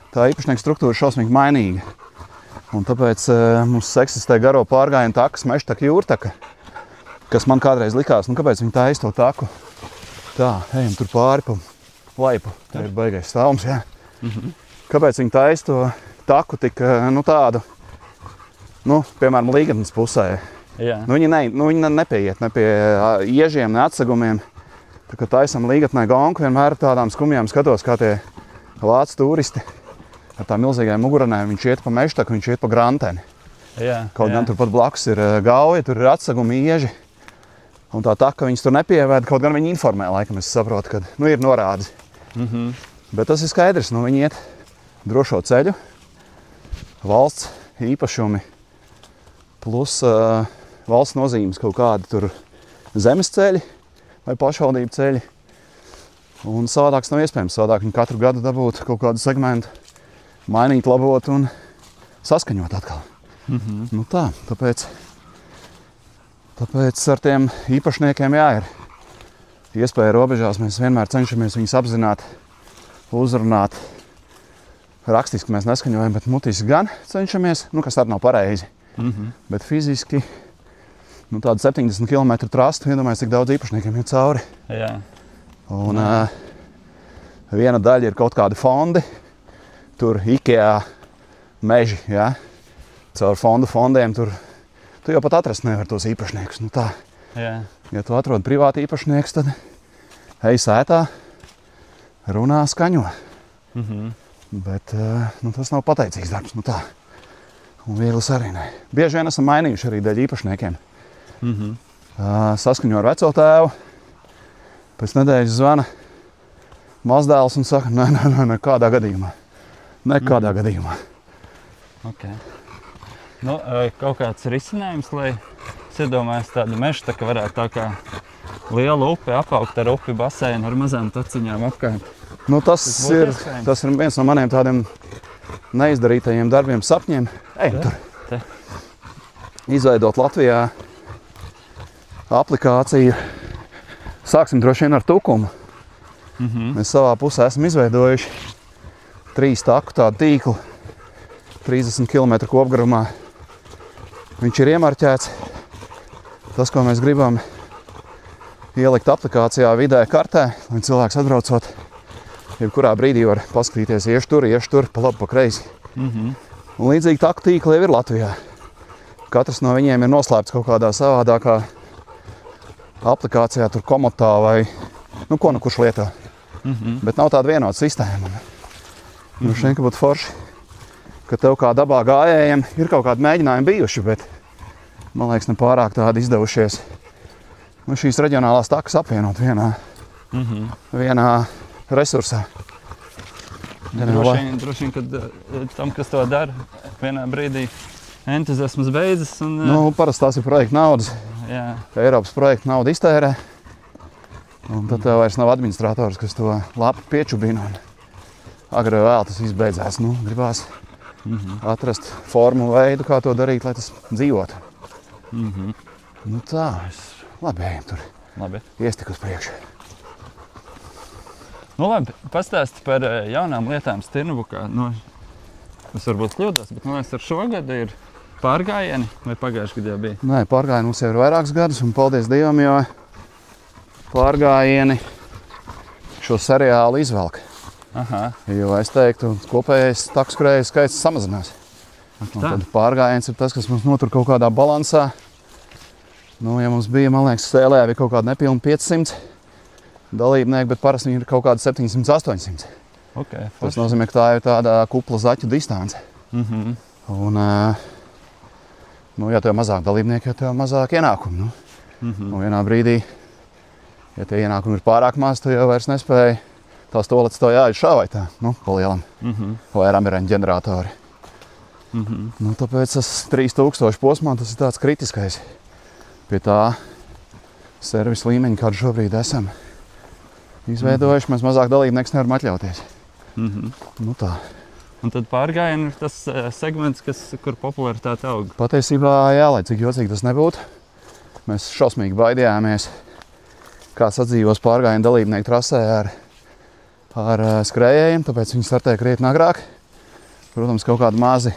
tā īpašnieka struktūra ir šausmīgi mainīga. Un tāpēc mums eksistē garo pārgājienu takas, mežtaka, jūrtaka. kas man kādreiz likās, nu kāpēc viņi taisa to taku? Tā, ejam tur pāri pa laipu. Tā ir baigais stāvums, jā. Kāpēc viņi taisa to taku tik, nu tādu, nu, piemēram, Līgatnes pusē? Jā. Nu, viņi nepieiet ne pie iežiem, ne atsegumiem. Tā kā taisam Līgatnē gonku, vienmēr tādām skumjām skatos, kā tie vācu turisti ar tām milzīgajām muguranēm. Viņš iet pa Mežtaku, viņš iet pa Granteni. Jā, Kaut gan turpat blakus ir gauja, tur ir atsegumi ieži. Un tā taka viņus tur nepievēd, kaut gan viņi informē, laikam es saprotu, ka nu, ir norādes. Bet tas ir skaidrs, nu viņi iet drošo ceļu, valsts īpašumi, plus valsts nozīmes kaut kādi tur zemes ceļi vai pašvaldību ceļi. Un savādāks nav iespējams, savādāk viņi katru gadu dabūt kaut kādu segmentu, mainīt, labot un saskaņot atkal. Nu tā, tāpēc ar tiem īpašniekiem ir iespēja robežās. Mēs vienmēr cenšamies viņus apzināt, uzrunāt. Rakstiski mēs neskaņojam, bet mutiski gan cenšamies, nu kas arī nav pareizi. Bet fiziski, nu tādu 70 km trastu, iedomājies, cik daudz īpašniekiem ir cauri. Jā. Un viena daļa ir kaut kādi fondi, tur IKEA meži, jā. Caur fondiem tur tu jau pat atrast nevar tos īpašniekus. Nu tā, Jā. ja tu atrod privāti īpašniekus, tad ej sētā, runā, skaņo. Bet nu, tas nav pateicīgs darbs, nu tā. Un viegls arī ne. Bieži vien esam mainījuši arī dēļ īpašniekiem. Saskaņo ar veco tēvu. Pēc nedēļas zvana mazdēls un saka, nekādā gadījumā. Nekādā gadījumā. Okay. Nu, kaut kāds risinājums, lai es iedomājos tādu Mežtaku varētu tā kā liela upe apaugt ar upi baseinu ar mazām taciņām apkārt. Nu, tas ir viens no maniem tādiem neizdarītajiem darbiem, sapņiem. Ejam tur. Izveidot Latvijā aplikāciju. Sāksim droši vien ar Tukumu. Mēs savā pusē esam izveidojuši 3 taku tādu tīklu, 30 km kopgarumā. Viņš ir iemarķēts. Tas, ko mēs gribam ielikt aplikācijā vidē kartē, lai cilvēks atbraucot, jebkurā brīdī var paskatīties, iešu tur, pa labi, pa kreisi. Un līdzīgi taku tīkli jau ir Latvijā. Katrs no viņiem ir noslēpts kaut kādā savādākā aplikācijā, tur komotā vai, nu ko nu kurš lieto. Bet nav tāda vienota sistēma. Nu, šeit būtu forši, ka tev kā dabā gājējiem ir kaut kādi mēģinājumi bijuši, bet man liekas, ne pārāk tādi izdevušies. Nu, šīs reģionālās takas apvienot vienā resursā. Droši vien, kad tam, kas to dara, vienā brīdī entuziasmas beidzas. Un, nu, parasti tās ir projekta naudas. Jā. Eiropas projekta naudu iztērē. Un tad tev vairs nav administrators, kas to lapu piečubina. Agri vai vēl tas viss beidzās. Nu, gribās atrast formu veidu, kā to darīt, lai tas dzīvotu. Nu tā, labi, ejam tur. Labi. Iestik uz priekšu. Nu labi, pastāsti par jaunām lietām Stirnabukā. Nu, es varbūt kļūdos, bet man liekas, ar šo gadu ir pārgājieni, vai pagājuši gadu jau bija? Nē, pārgājieni mums jau ir vairākus gadus, un paldies Dievam, jo pārgājieni šo seriālu izvelk. Aha. Jo es teiktu, kopējais taku skrēju skaits samazinās. Un tad pārgājiens ir tas, kas mums notur kaut kādā balansā. Nu, ja mums bija, man liekas, sēlē bija kaut kāda nepilna 500 dalībnieki, bet parasti viņi ir kaut kāda 700-800. Okay, tas nozīmē, ka tā ir tāda kupla zaķu distance. Un, nu, ja tev mazāk dalībnieki, ja tev mazāk ienākumi. Nu. Un vienā brīdī, ja tie ienākumi ir pārāk maz, tu jau vairs nespēji tās toaletes to jāiet šā vai tā, nu, pa lielam. Vai ar amiraņu ģeneratori. Nu, tāpēc tas 3000 posmā, tas ir tāds kritiskais. Pie tā servisa līmeņa, kādu šobrīd esam izveidojuši, mēs mazāk dalībnieks nevaram atļauties. Nu tā. Un tad pārgājieni ir tas segments, kur popularitāte aug. Patiesībā, jā, lai cik jocīgi tas nebūtu. Mēs šausmīgi baidījāmies, kā sadzīvos pārgājienu dalībnieku trasē ar skrējējiem, tāpēc viņi startēja krietni agrāk. Protams, kaut kādi mazi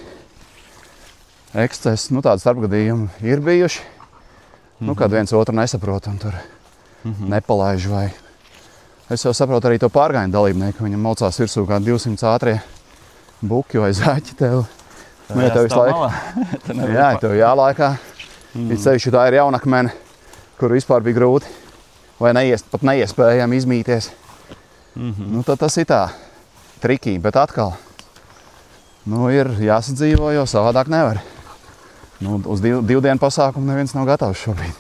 ekscesi, nu tādi starpgadījumi ir bijuši. Nu, kad viens otru nesaprot un tur nepalaiž vai... Es jau saprotu arī to pārgājienu dalībnieku, viņam maucās virsū kā 200 ātrie buki vai zaķi tev. Nu, ja tev visu laiku... Jā, tev jālaikā. It sevišķi tā ir jaunakmene, kur vispār bija grūti vai pat neiespējami izmīties. Nu, tad tas ir tā trikī, bet atkal ir jāsadzīvo, jo savādāk nevar. Nu, uz divu dienu pasākumu neviens nav gatavs šobrīd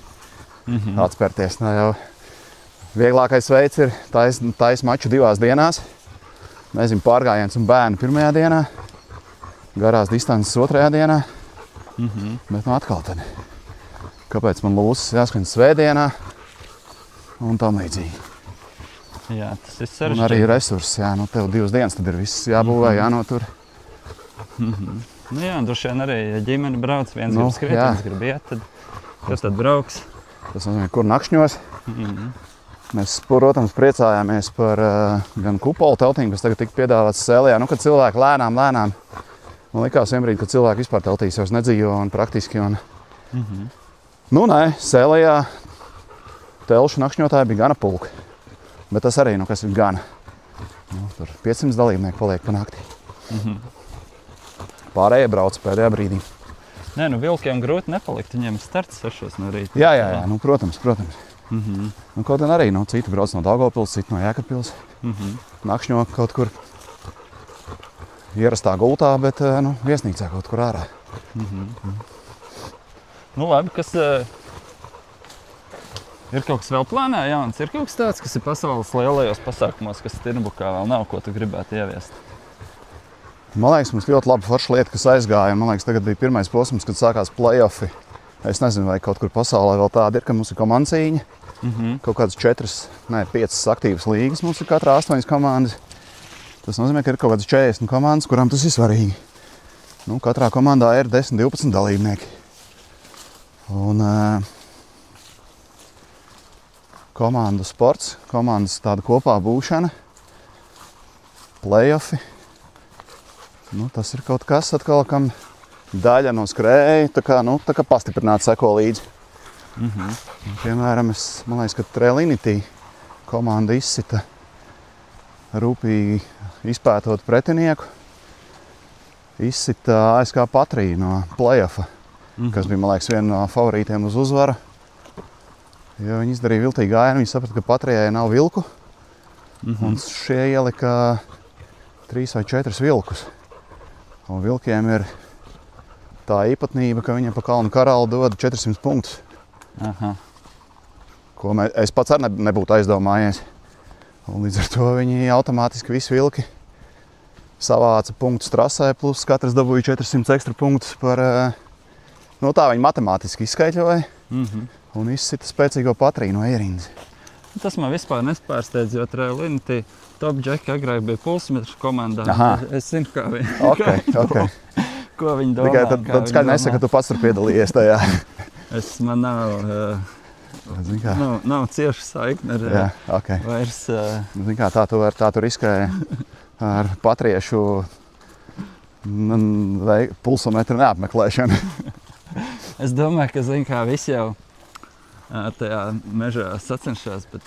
atspērties. Tā jau vieglākais veids ir tais maču 2 dienās. Nezinu, pārgājiens un bērni 1. dienā, garās distances 2. dienā. Bet nu atkal tad, kāpēc man lūsas jāskrien svētdienā un tam līdzīgi. Jā, tas ir sarežģīti. Un arī resursi, jā, nu tev 2 dienas, tad ir viss jābūvē, jānotur. Nu jā, droši vien arī, ja ģimene brauc, viens grib skriet, viens grib iet, tad brauks. Tas nozīmē, kur nakšņos. Mēs, protams, priecājāmies par gan kupolu teltīm, kas tagad tika piedāvāts Sēlijā. Nu, kad cilvēki lēnām, man likās vienbrīd, ka cilvēki vispār teltīs jau nedzīvo un praktiski. Nu, nē, Sēlijā telšu nakšņotāji bija gana pulka. Bet tas arī, kas ir gana. Nu, tur 500 dalībnieki paliek pa naktī. Pārējie brauc pēdējā brīdī. Nē, nu vilkiem grūti nepalikt, viņiem starts 6 no rīta. Jā, nu, protams. Nu, kaut gan arī, citi brauc no Daugavpils, citi no Jēkabpils. Nakšņo kaut kur ierastā gultā, bet viesnīcā kaut kur ārā. Nu labi, kas ir kaut kas vēl plānā jauns? Ir kaut kas tāds, kas ir pasaules lielajos pasākumos, kas Stirnbukā vēl nav, ko tu gribētu ieviest? Man liekas, mums ļoti laba forša lieta, kas aizgāja. Man liekas, tagad bija pirmais posms, kad sākās play-offi. Es nezinu, vai kaut kur pasaulē vēl tāda ir, ka mums ir komanda cīņa. Kaut kādas 5 aktīvas līgas mums ir katrā 8 komandas. Tas nozīmē, ka ir kaut kādas 40 komandas, kurām tas ir svarīgi. Nu, katrā komandā ir 10-12 dalībnieki. Un komandu sports, komandas tāda kopā būšana, play-offi. Nu, tas ir kaut kas atkal, kam daļa no skrēja, tā kā pastiprināti seko līdzi. Piemēram, man liekas, ka Trelinity komanda izsita rūpīgi izpētot pretinieku. Izsita ASK Patriju no play-offa, kas bija, man liekas, viena no favorītiem uz uzvaru. Jo viņi izdarīja viltīgu gājienu, viņi saprata, ka Patrijai nav vilku. Un šie ielika 3 vai 4 vilkus. Un vilkiem ir tā īpatnība, ka viņam pa Kalnu Karalu dod 400 punktus. Ko es pats arī nebūtu aizdomājies. Un līdz ar to viņi automātiski visi vilki savāca punktus trasē, plus katrs dabūja 400 ekstra punktus par... tā viņi matemātiski izskaitļoja un izsita spēcīgo Patriju no ierindas. Tas man vispār nespārsteidz, jo Trelinity Top Jack agrāk bija pulsmetru komandā. Es zinu, kā viņi... Okay. Ko viņi domā. Tikai tad skaļi nesaka, ka tu pats tur piedalījies tajā. Man nav cieši saikni ar vairs... Zini kā, tā tu riskēji ar patriešu pulsometru neapmeklēšanu. Es domāju, ka zini kā, visi jau tajā mežā sacenšās, bet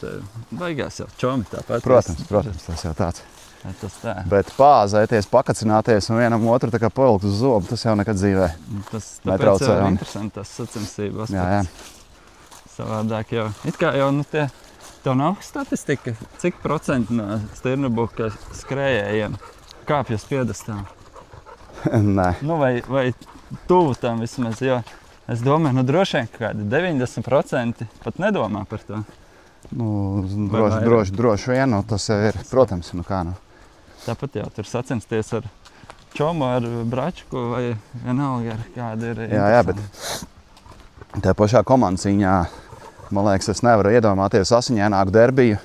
baigās jau čomi tāpat. Protams, tas jau tāds. Tas tā. Bet pāzēties, pakacināties un vienam otru tā kā pavilkt uz zobu, tas jau nekad dzīvē netraucē. Tas ir interesanti, tas sacensību aspekts. Savādāk jau. It kā jau, tev nav statistika, cik procenti no Stirnbuka skrējējiem kāpjas piedestā? Nē. Vai tuvu tam vismaz, jo es domāju, droši vien kādi 90% pat nedomā par to. Droši vien, tas ir, protams, Tāpat jau tur sacensties ar čomu, ar bračku vai vienalga ar kādu ir interesanti. Jā, bet tajā pašā komandas cīņā, man liekas, es nevaru iedomāties asiņaināku derbiju.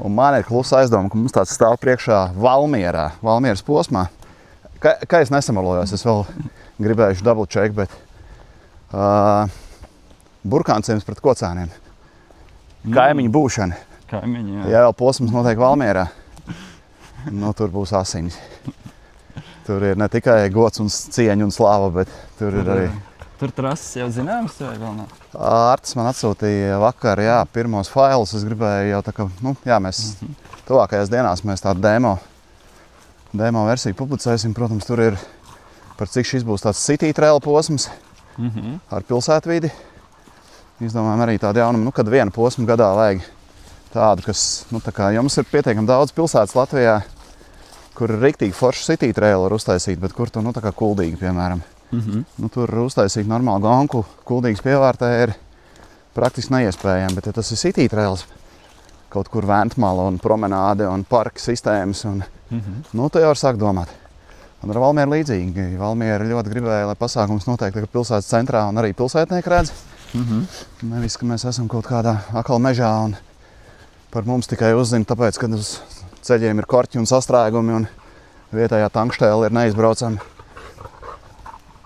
Un man ir klusa aizdoma, ka mums tāds stāv priekšā Valmieras posmā. Kā es nesamalojos, es vēl gribējuši double check, bet burkānciems pret kocāniem. Kaimiņu būšana. Kaimiņi, jā. Ja vēl posms notiek Valmierā, tur būs asinis. Tur ir ne tikai gods un cieņa un slāva, bet tur ir arī Tur trases jau zināmas vai vēl nav? Artis man atsūtīja vakar, jā, pirmos failus. Es gribēju jau tā kā, jā, mēs tuvākajās dienās mēs tādu demo versiju publicēsim. Protams, tur ir par cik šis būs tāds city trail posms ar pilsētvidi. Izdomājam arī tādu jaunumu, kad vienu posmu gadā vajag tādu, kas, tā kā jums ir pietiekami daudz pilsētas Latvijā, kur ir riktīgi forši city trail var uztaisīt, bet kur tu, tā kā kuldīgi, piemēram. Tur uztaisīt normālu gonku, kuldīgas pievārtē ir praktiski neiespējami, bet ja tas ir city trails, kaut kur Ventmala un promenāde un parka sistēmas, un, tu jau var sākt domāt. Un ar Valmieru līdzīgi. Valmiera ļoti gribēja, lai pasākums notiek pilsētas centrā un arī pilsētnieki redz. Nevis, ka mēs esam kaut kādā akal mežā un par mums tikai uzzina, tāpēc, ka uz ceļiem ir korķi un sastrēgumi un vietējā tankštēle ir neizbraucama.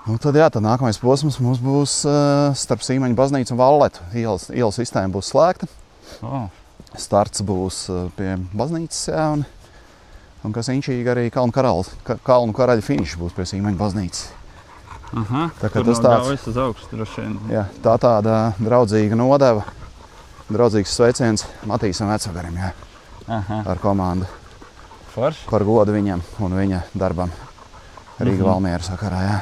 Tad nākamais posms mums būs starp Sīmeņu baznīcu un Valletu. Ielu sistēma būs slēgta. Starts būs pie baznīcas, jā, un kas inčīgi arī Kalnu karaļa finišs būs pie Sīmeņu baznīcas. Tā kā tas tāds, uz augšu droši vien. Jā, tāda draudzīga nodeva, draudzīgs sveiciens Matīsam Vecvagarim, jā, ar komandu. Forši. Par godu viņam un viņa darbam Rīga Valmiera sakarā, jā.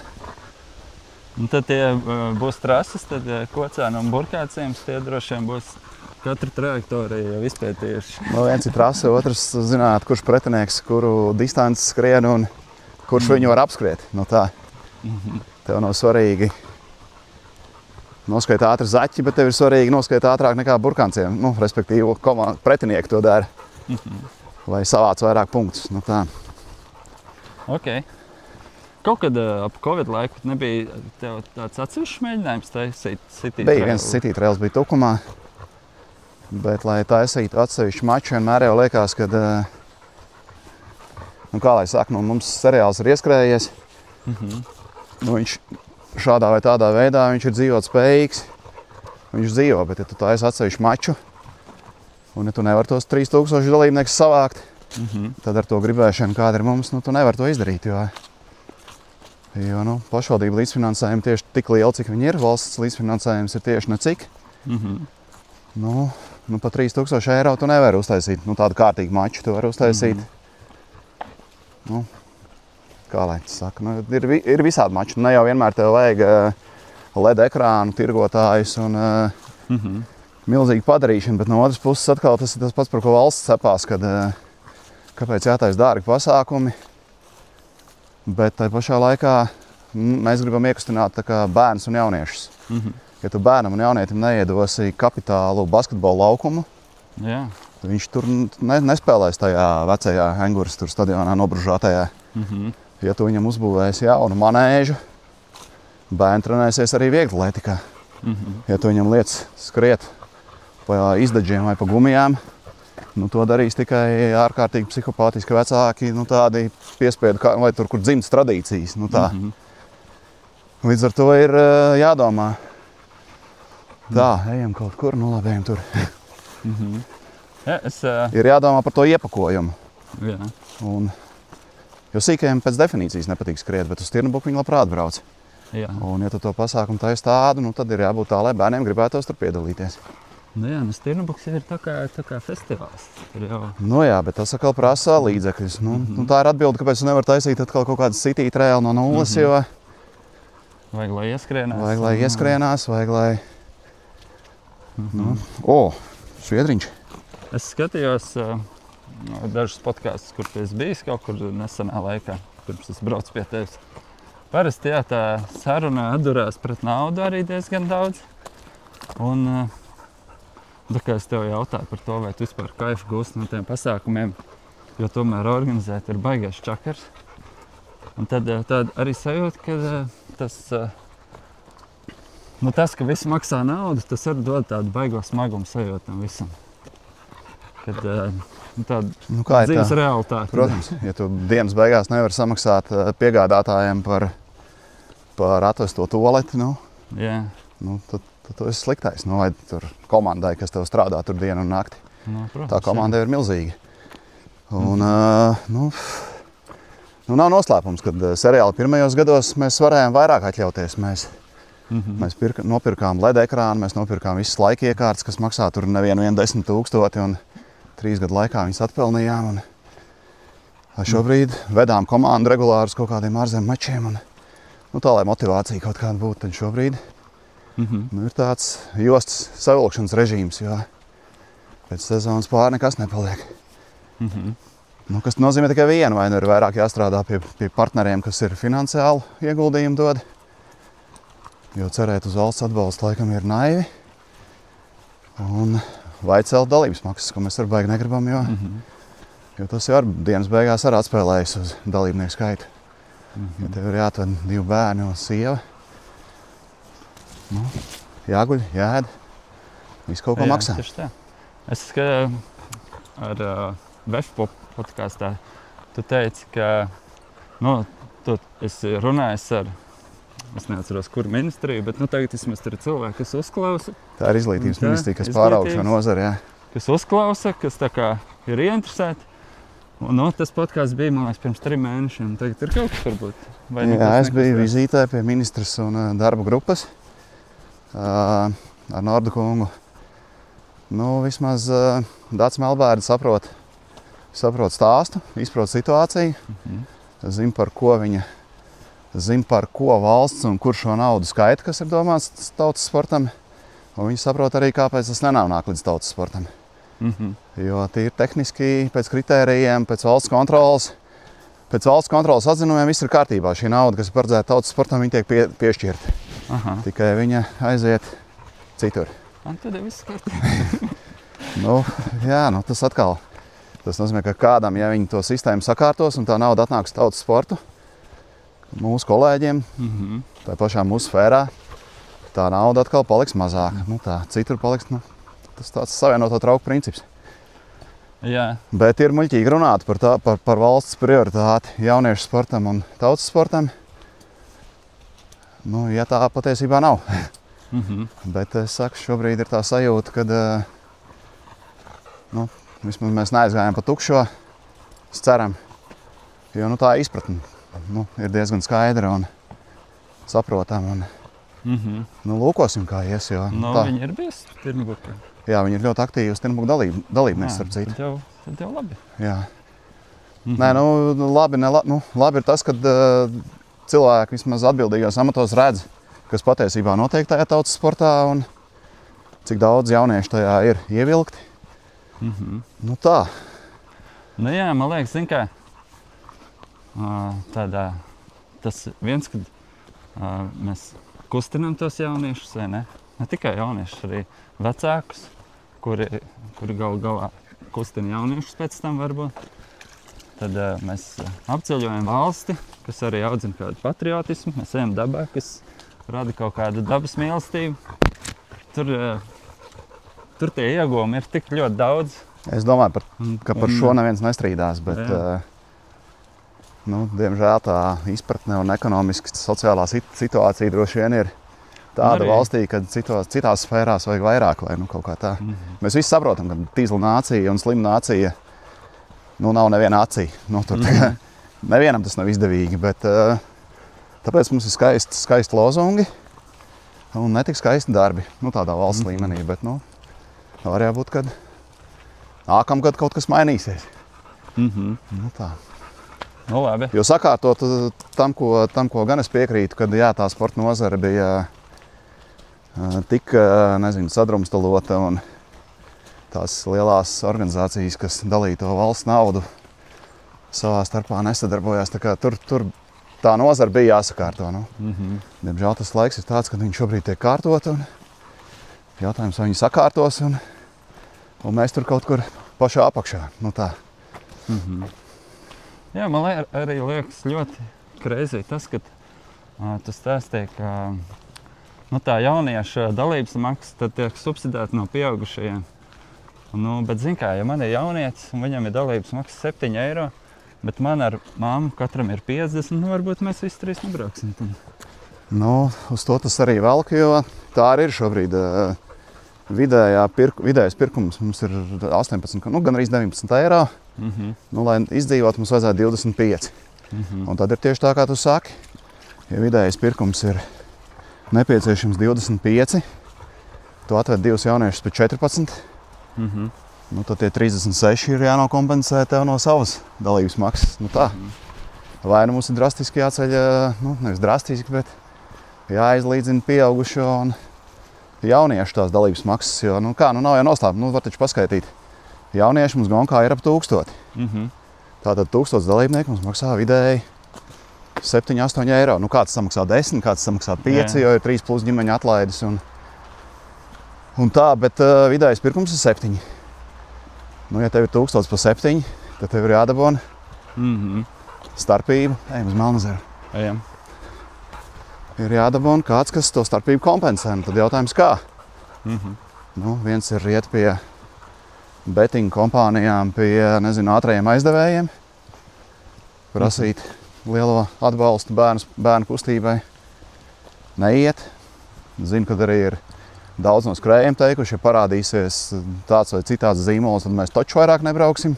Un tad tie būs trases, tad Kocēna un Burkāciems, tie droši vien būs katru trajektoriju jau izpētījuši. Viens ir trase, otrs zināt, kurš pretinieks, kuru distanci skrien un kurš viņu var apskriet. Tā. Tev nav svarīgi noskriet ātri zaķi, bet tev ir svarīgi noskriet ātrāk nekā burkānciem. Respektīvi, pretinieki to dara, lai savāc vairāk punktus. Tā. Ok. Kaut kad ap Covid laiku nebija tev tāds atsevišķs mēģinājums taisīt city trail? Bija viens city trails bija Tukumā, bet, lai taisītu atsevišķu maču, vienmēr jau liekas, ka, kā lai saka, mums seriāls ir ieskrējies. Viņš šādā vai tādā veidā viņš ir dzīvot spējīgs. Viņš dzīvo, bet ja tu taisi atsevišķu maču, un ja tu nevar tos 3000 dalībniekus savākt, tad ar to gribēšanu, kāda ir mums, tu nevar to izdarīt, jo pašvaldību līdzfinansējumi tieši tik lieli, cik viņi ir. Valsts līdzfinansējums ir tieši necik. Pa 3000 eiro tu nevari uztaisīt tādu kārtīgu maču. Tu vari uztaisīt, kā lai saka, ir visādi mači. Ne jau vienmēr tev vajag LED ekrānu, tirgotājus un milzīgu padarīšanu, bet no otras puses atkal tas ir tas pats, par ko valsts cepās, kad kāpēc jātais dārgi pasākumi. Bet tai pašā laikā mēs gribam iekustināt bērnus un jauniešus. Ja tu bērnam un jaunietim neiedosi kapitālu basketbola laukumu, viņš tur nespēlēs tajā vecajā Enguras stadionā nobružātajā. Ja tu viņam uzbūvēsi jaunu manēžu, bērni trenēsies arī vieglatlētikā. Ja tu viņam liec skriet pa izdaģiem vai pa gumijām, to darīs tikai ārkārtīgi psihopātiski vecāki, tādi piespiedu, vai tur, kur dzimtas tradīcijas. Tā. Līdz ar to ir jādomā. Tā, ejam kaut kur, labi, ejam tur. Ir jādomā par to iepakojumu. Jo sīkajiem pēc definīcijas nepatīk skriet, bet uz Stirnabuku viņi labprāt brauc. Un ja tu to pasākumu taisi tādu, tad ir jābūt tā, lai bērniem gribētos tur piedalīties. Stirnabuks ir tā kā festivāls. Jā, bet tas atkal prasa līdzekļus. Tā ir atbilde, kāpēc tu nevar taisīt atkal kaut kādu city trail no nulles, jo vajag, lai ieskrienās. Vajag, lai Sviedriņš. Es skatījos dažus podkastus, kur tu esi bijis kaut kur nesenā laikā, pirms es braucu pie tevis. Parasti tā saruna atdurās pret naudu arī diezgan daudz. Un tā kā es tev jautāju par to, vai tu vispār kaifu gūst no tiem pasākumiem, jo tomēr organizēt ir baigais čakars. Un tad tāda arī sajūta, ka tas, ka viss maksā naudu, tas arī dod tādu baigo smagumu sajūtu tam visam. Kad tāda dzīves realitāte. Protams, ja tu dienas beigās nevar samaksāt piegādātājiem par atvesto tualeti, tad tu esi sliktais, vai tur komandai, kas tev strādā tur dienu un nakti. Protams, tā komanda ir milzīga. Un, nav noslēpums, kad seriāli pirmajos gados mēs varējām vairāk atļauties. Mēs Mēs nopirkām LED ekrānu, mēs nopirkām visas laika iekārtas, kas maksā tur nevienu 10 000, un 3 gadu laikā viņas atpelnījām. Un šobrīd vedām komandu regulāri uz kaut kādiem ārzemju mačiem. Un, tā, lai motivācija kaut kāda būtu, tad šobrīd ir tāds jostas savilkšanas režīms, jo pēc sezonas pāri nekas nepaliek. Kas nozīmē tikai vienu, vai nu ir vairāk jāstrādā pie partneriem, kas ir finansiāli ieguldījumu dod. Jo cerēt uz valsts atbalstu laikam ir naivi. Vai celt dalības maksas, ko mēs baigi negribam, jo tas jau ar dienas beigās arī atspēlējas uz dalībnieku skaitu. Ja tev ir jāatved 2 bērni un sieva, jāguļ, jāēd, viss kaut ko maksā. Tieši tā. Es ar Vefpo podkāstā tu teici, ka tu esi runājis ar es neatceros, kur ministrija, bet tagad vismaz tur ir cilvēki, kas uzklausa. Tā ir izglītības ministrija, kas pāraug šo nozari, jā. Kas uzklausa, kas tā kā ir ieinteresēti. Un tas podkāsts bija, man liekas, pirms 3 mēnešiem. Tagad ir kaut kas varbūt. Jā, es biju vizītē pie ministras un darba grupas ar Nordu kungu. Vismaz Dācis Melbērde saprot stāstu, izprot situāciju, zina, par ko valsts un kur šo naudu skaita, kas ir domāts tautas sportam. Un viņi saprot arī, kāpēc tas nenāk līdz tautas sportam. Jo tīri tehniski, pēc kritērijiem, pēc valsts kontrolas atzinumiem viss ir kārtībā. Šī nauda, kas ir paredzēta tautas sportam, viņa tiek piešķirta. Tikai viņa aiziet citur. Tad viss kārtībā. Tas nozīmē, ka kādam, ja viņi to sistēmu sakārtos un tā nauda atnāks tautas sportu, mūsu kolēģiem, tā pašā mūsu sfērā, tā nauda atkal paliks mazāka. Citur paliks, tas tāds savienoto trauku princips. Jā. Bet ir muļķīgi runāt par valsts prioritāti jauniešu sportam un tautas sportam. Ja tā patiesībā nav. Bet es saku, šobrīd ir tā sajūta, kad vismaz mēs neaizgājām pa tukšo, es ceram, jo tā izpratne ir diezgan skaidra un saprotama. Lūkosim, kā ies. Viņi ir bijusi Tirnbukā. Jā, viņi ir ļoti aktīvi uz Tirnbuku dalībnieks, starp citu. Tad jau labi. Jā. Labi ir tas, kad cilvēki vismaz atbildīgos amatos redz, kas patiesībā notiek tajā tautas sportā un cik daudz jauniešu tajā ir ievilkti. Tā. Jā, man liekas, zin kā, tas viens, kad mēs kustinām tos jauniešus, vai ne? Ne tikai jauniešus, arī vecākus, kuri galā kustina jauniešus pēc tam varbūt. Tad mēs apceļojam valsti, kas arī audzina kādu patriotismu. Mēs ejam dabā, kas rada kaut kādu dabas mīlestību. Tur tie ieguvumi ir tik ļoti daudz. Es domāju, ka par šo neviens nestrīdās, bet diemžēl tā izpratne un ekonomiski sociālā situācija droši vien ir tāda valstī, kad citās sfērās vajag vairāk, vai kaut kā tā. Mēs visi saprotam, ka tīzla nācija un slim nācija nav neviena acī. Nevienam tas nav izdevīgi, bet tāpēc mums ir skaisti lozungi un netik skaisti darbi. Tādā valsts līmenī, bet var jābūt, kad nākamgad kaut kas mainīsies. Tā. Labi. Jo sakārtot tam, ko gan es piekrītu, kad tā sporta nozare bija tik, sadrumstalota un tās lielās organizācijas, kas dalīja to valsts naudu, savā starpā nesadarbojās. Tā kā tur tā nozara bija jāsakārto. Diemžēl tas laiks ir tāds, kad viņi šobrīd tiek kārtot un jautājums, vai viņi sakārtos un mēs tur kaut kur pašā apakšā. Tā. Jā, man arī liekas ļoti crazy tas, ka tu stāstīji, ka tā jaunieša dalības maksa tad tiek subsidēta no pieaugušajiem. Bet zin kā, ja man ir jaunietis un viņam ir dalības maksa 7 eiro, bet man ar mammu katram ir 50, varbūt mēs visi 3 nebrauksim. Uz to tas arī velk, jo tā arī ir šobrīd. Vidējais pirkums mums ir 18, gandrīz 19 eiro. Lai izdzīvot, mums vajadzētu 25. Un tad ir tieši tā, kā tu saki. Ja vidējais pirkums ir nepieciešams 25. Tu atved 2 jauniešus pie 14. Nu, tad tie 36 ir jānokompensē tev no savas dalības maksas. Nu tā. Vai nu mums ir drastiski jāceļ, nu, nevis drastiski, bet jāizlīdzina pieaugušo un jauniešu tās dalības maksas. Jo, nu kā, nu nav jau noslēpums, nu var taču paskaitīt. Jaunieši mums Gonkā ir ap 1000. Tātad 1000 dalībnieku mums maksā vidēji 7–8 eiro. Nu kāds samaksā 10, kāds samaksā 5, jo ir 3+ ģimeņa atlaides un tā, bet vidējais pirkums ir 7. Nu, ja tev ir 1000 pa 7, tad tev ir jādabona starpību. Ejam uz Melnazeru. Ejam. Ir jādabona kāds, kas to starpību kompensē. Tad jautājums kā? Nu, viens ir iet pie betting kompānijām, pie, nezinu, ātrajiem aizdevējiem, prasīt lielo atbalstu bērnu kustībai. Neiet. Zinu, kad arī ir daudz no skrējiem teikuši, ja parādīsies tāds vai citāds zīmols, tad mēs taču vairāk nebrauksim.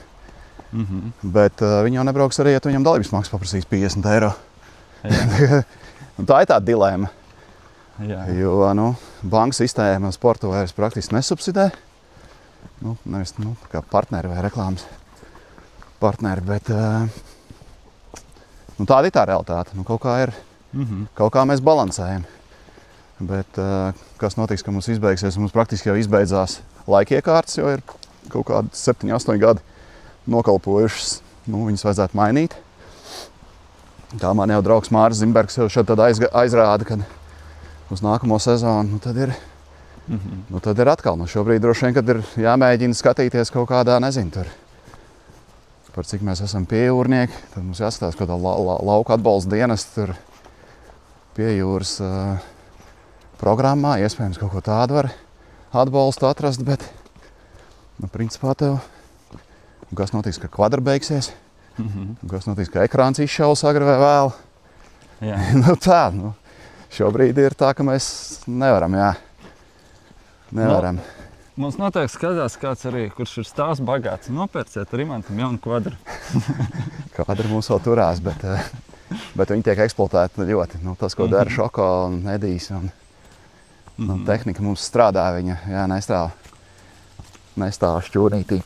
Bet viņi jau nebrauks arī, ja viņam dalības maksas paprasīs 50 eiro. Tā ir tā dilēma. Jo nu, banka sistēma sportu vairs praktiski nesubsidē. Nu, nevis kā partneri vai reklāmas partneri, bet nu, tāda ir tā realitāte. Nu, kaut kā mēs balansējam. Bet kas notiks, ka mums izbeigsies? Mums praktiski jau izbeidzās laikiekārtas, jo ir kaut kādi 7–8 gadi nokalpojušas. Nu, viņas vajadzētu mainīt. Tā man jau draugs Māris Zimbergs jau šeit tad aizrāda, kad uz nākamo sezonu, nu tad ir atkal. Nu, šobrīd droši vien, kad ir jāmēģina skatīties kaut kādā, nezinu, tur, par cik mēs esam piejūrnieki, tad mums jāskatās kaut kādā lauka atbalsta dienas tur piejūras programmā, iespējams kaut ko tādu var atbalstu atrast, bet, nu, principā tev, kas notiks, ka kvadra beigsies, kas notiks, ka ekrāns izšaus agri vai vēl. Nu tā, nu, šobrīd ir tā, ka mēs nevaram, nevaram. Mums noteikti skatās kāds arī, kurš ir stāvs bagāts. Nopērciet Rimantam jaunu kvadru. Kvadri mums vēl turās, bet viņi tiek eksploatēti ļoti. Nu, tas, ko dara Šoko un Edijs un tehnika mums strādā, viņa nestāv šķūrītī.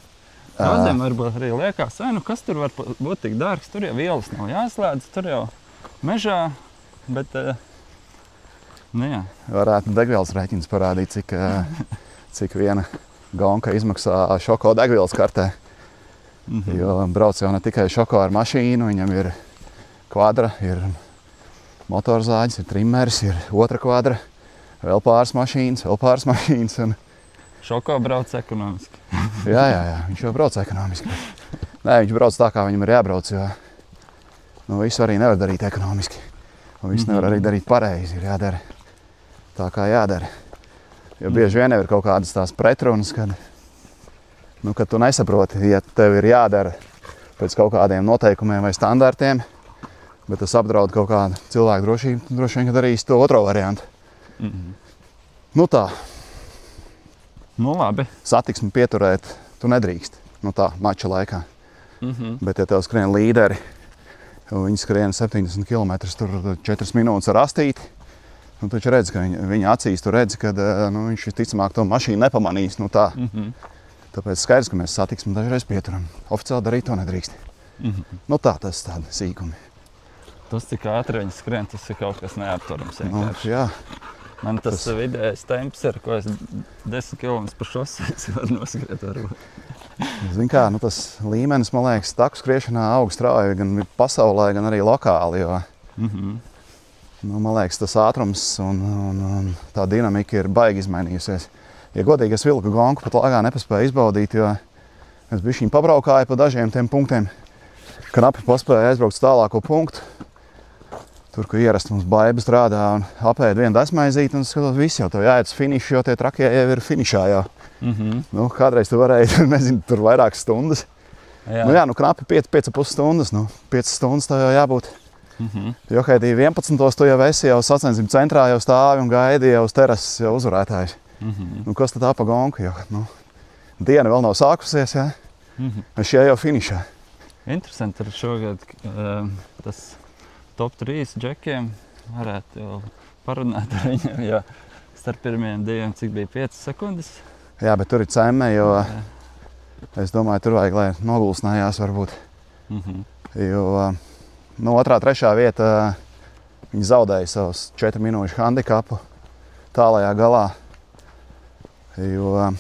Daudziem varbūt arī liekas, nu kas tur var būt tik dārgs, tur jau ielas nav jāslēdz, tur jau mežā, bet, nu jā. Varētu degvielas rēķins parādīt, cik viena Gonka izmaksā Šoko degvielas kartē. Jo brauc jau ne tikai Šoko ar mašīnu, viņam ir kvadra, ir motorzāģis, ir trimeris, ir otra kvadra, vēl pāris mašīnas. Un Šoko brauc ekonomiski. Jā, viņš jau brauc ekonomiski. Nē, viņš brauc tā, kā viņam ir jābrauc, jo visu arī nevar darīt ekonomiski. Un visu nevar arī darīt pareizi, ir jādara tā, kā jādara. Jo bieži vien ir kaut kādas tās pretrunas, kad tu nesaproti, ja tev ir jādara pēc kaut kādiem noteikumiem vai standartiem, bet tas apdraud kaut kādu cilvēku drošību, droši vien, ka darīs to otro variantu. Nu tā. Nu labi. Satiksmi pieturēt tu nedrīkst, nu tā, mača laikā. Bet ja tev skrien līderi, viņi skrien 70 km, tur 4 minūtes ar astīti, nu taču redz, ka viņa acīs tu redzi, ka viņš visticamāk to mašīnu nepamanīs, nu tā. Tāpēc skaidrs, ka mēs satiksmi dažreiz pieturam. Oficiāli darīt to nedrīkst. Nu tā, tas ir tādi sīkumi. Tas, cik ātri viņi skrien, tas ir kaut kas neaptverams vienkārši. Jā. Man tas vidējais temps ir, ko es 10 km pa šoseis varu noskriet varbūt. Zini kā, tas līmenis, man liekas, taku skriešanā aug strauji gan pasaulē, gan arī lokāli, jo man liekas, tas ātrums un tā dinamika ir baigi izmainījusies. Ja godīgi, es vilku Gonku pat lagā nepaspēju izbaudīt, jo es bišķiņ pabraukāju pa dažiem tiem punktiem, knapi paspēju aizbraukt tālāko punktu. Tur, kur ierast mums baiba strādā un apēd vienu desmaizīti un skatos, viss jau tev jāiet uz finišu, jo tie trakie jau ir finišā jau. Nu, kādreiz tu varēji, nezinu, tur vairākas stundas. Nu jā, knapi 5,5 stundas, 5 stundas tev jau jābūt. Jo, kad 11. tu jau esi jau sacensību centrā, jau stāvi un gaidi jau uz terases jau uzvarētājs. Nu, kas tad tā pa Gonku, jo, diena vēl nav sākusies, jā? Šie jau finišā. Interesanti ir šogad tas top 3 džekiem. varētu jau parunāt ar viņu, jo starp pirmajiem diviem, cik bija 5 sekundes. Jā, bet tur ir cemme, jo es domāju, tur vajag, lai nogulsnējās varbūt. Jo no 2., 3. vieta viņi zaudēja savus 4 minūšu handikapu tālajā galā, jo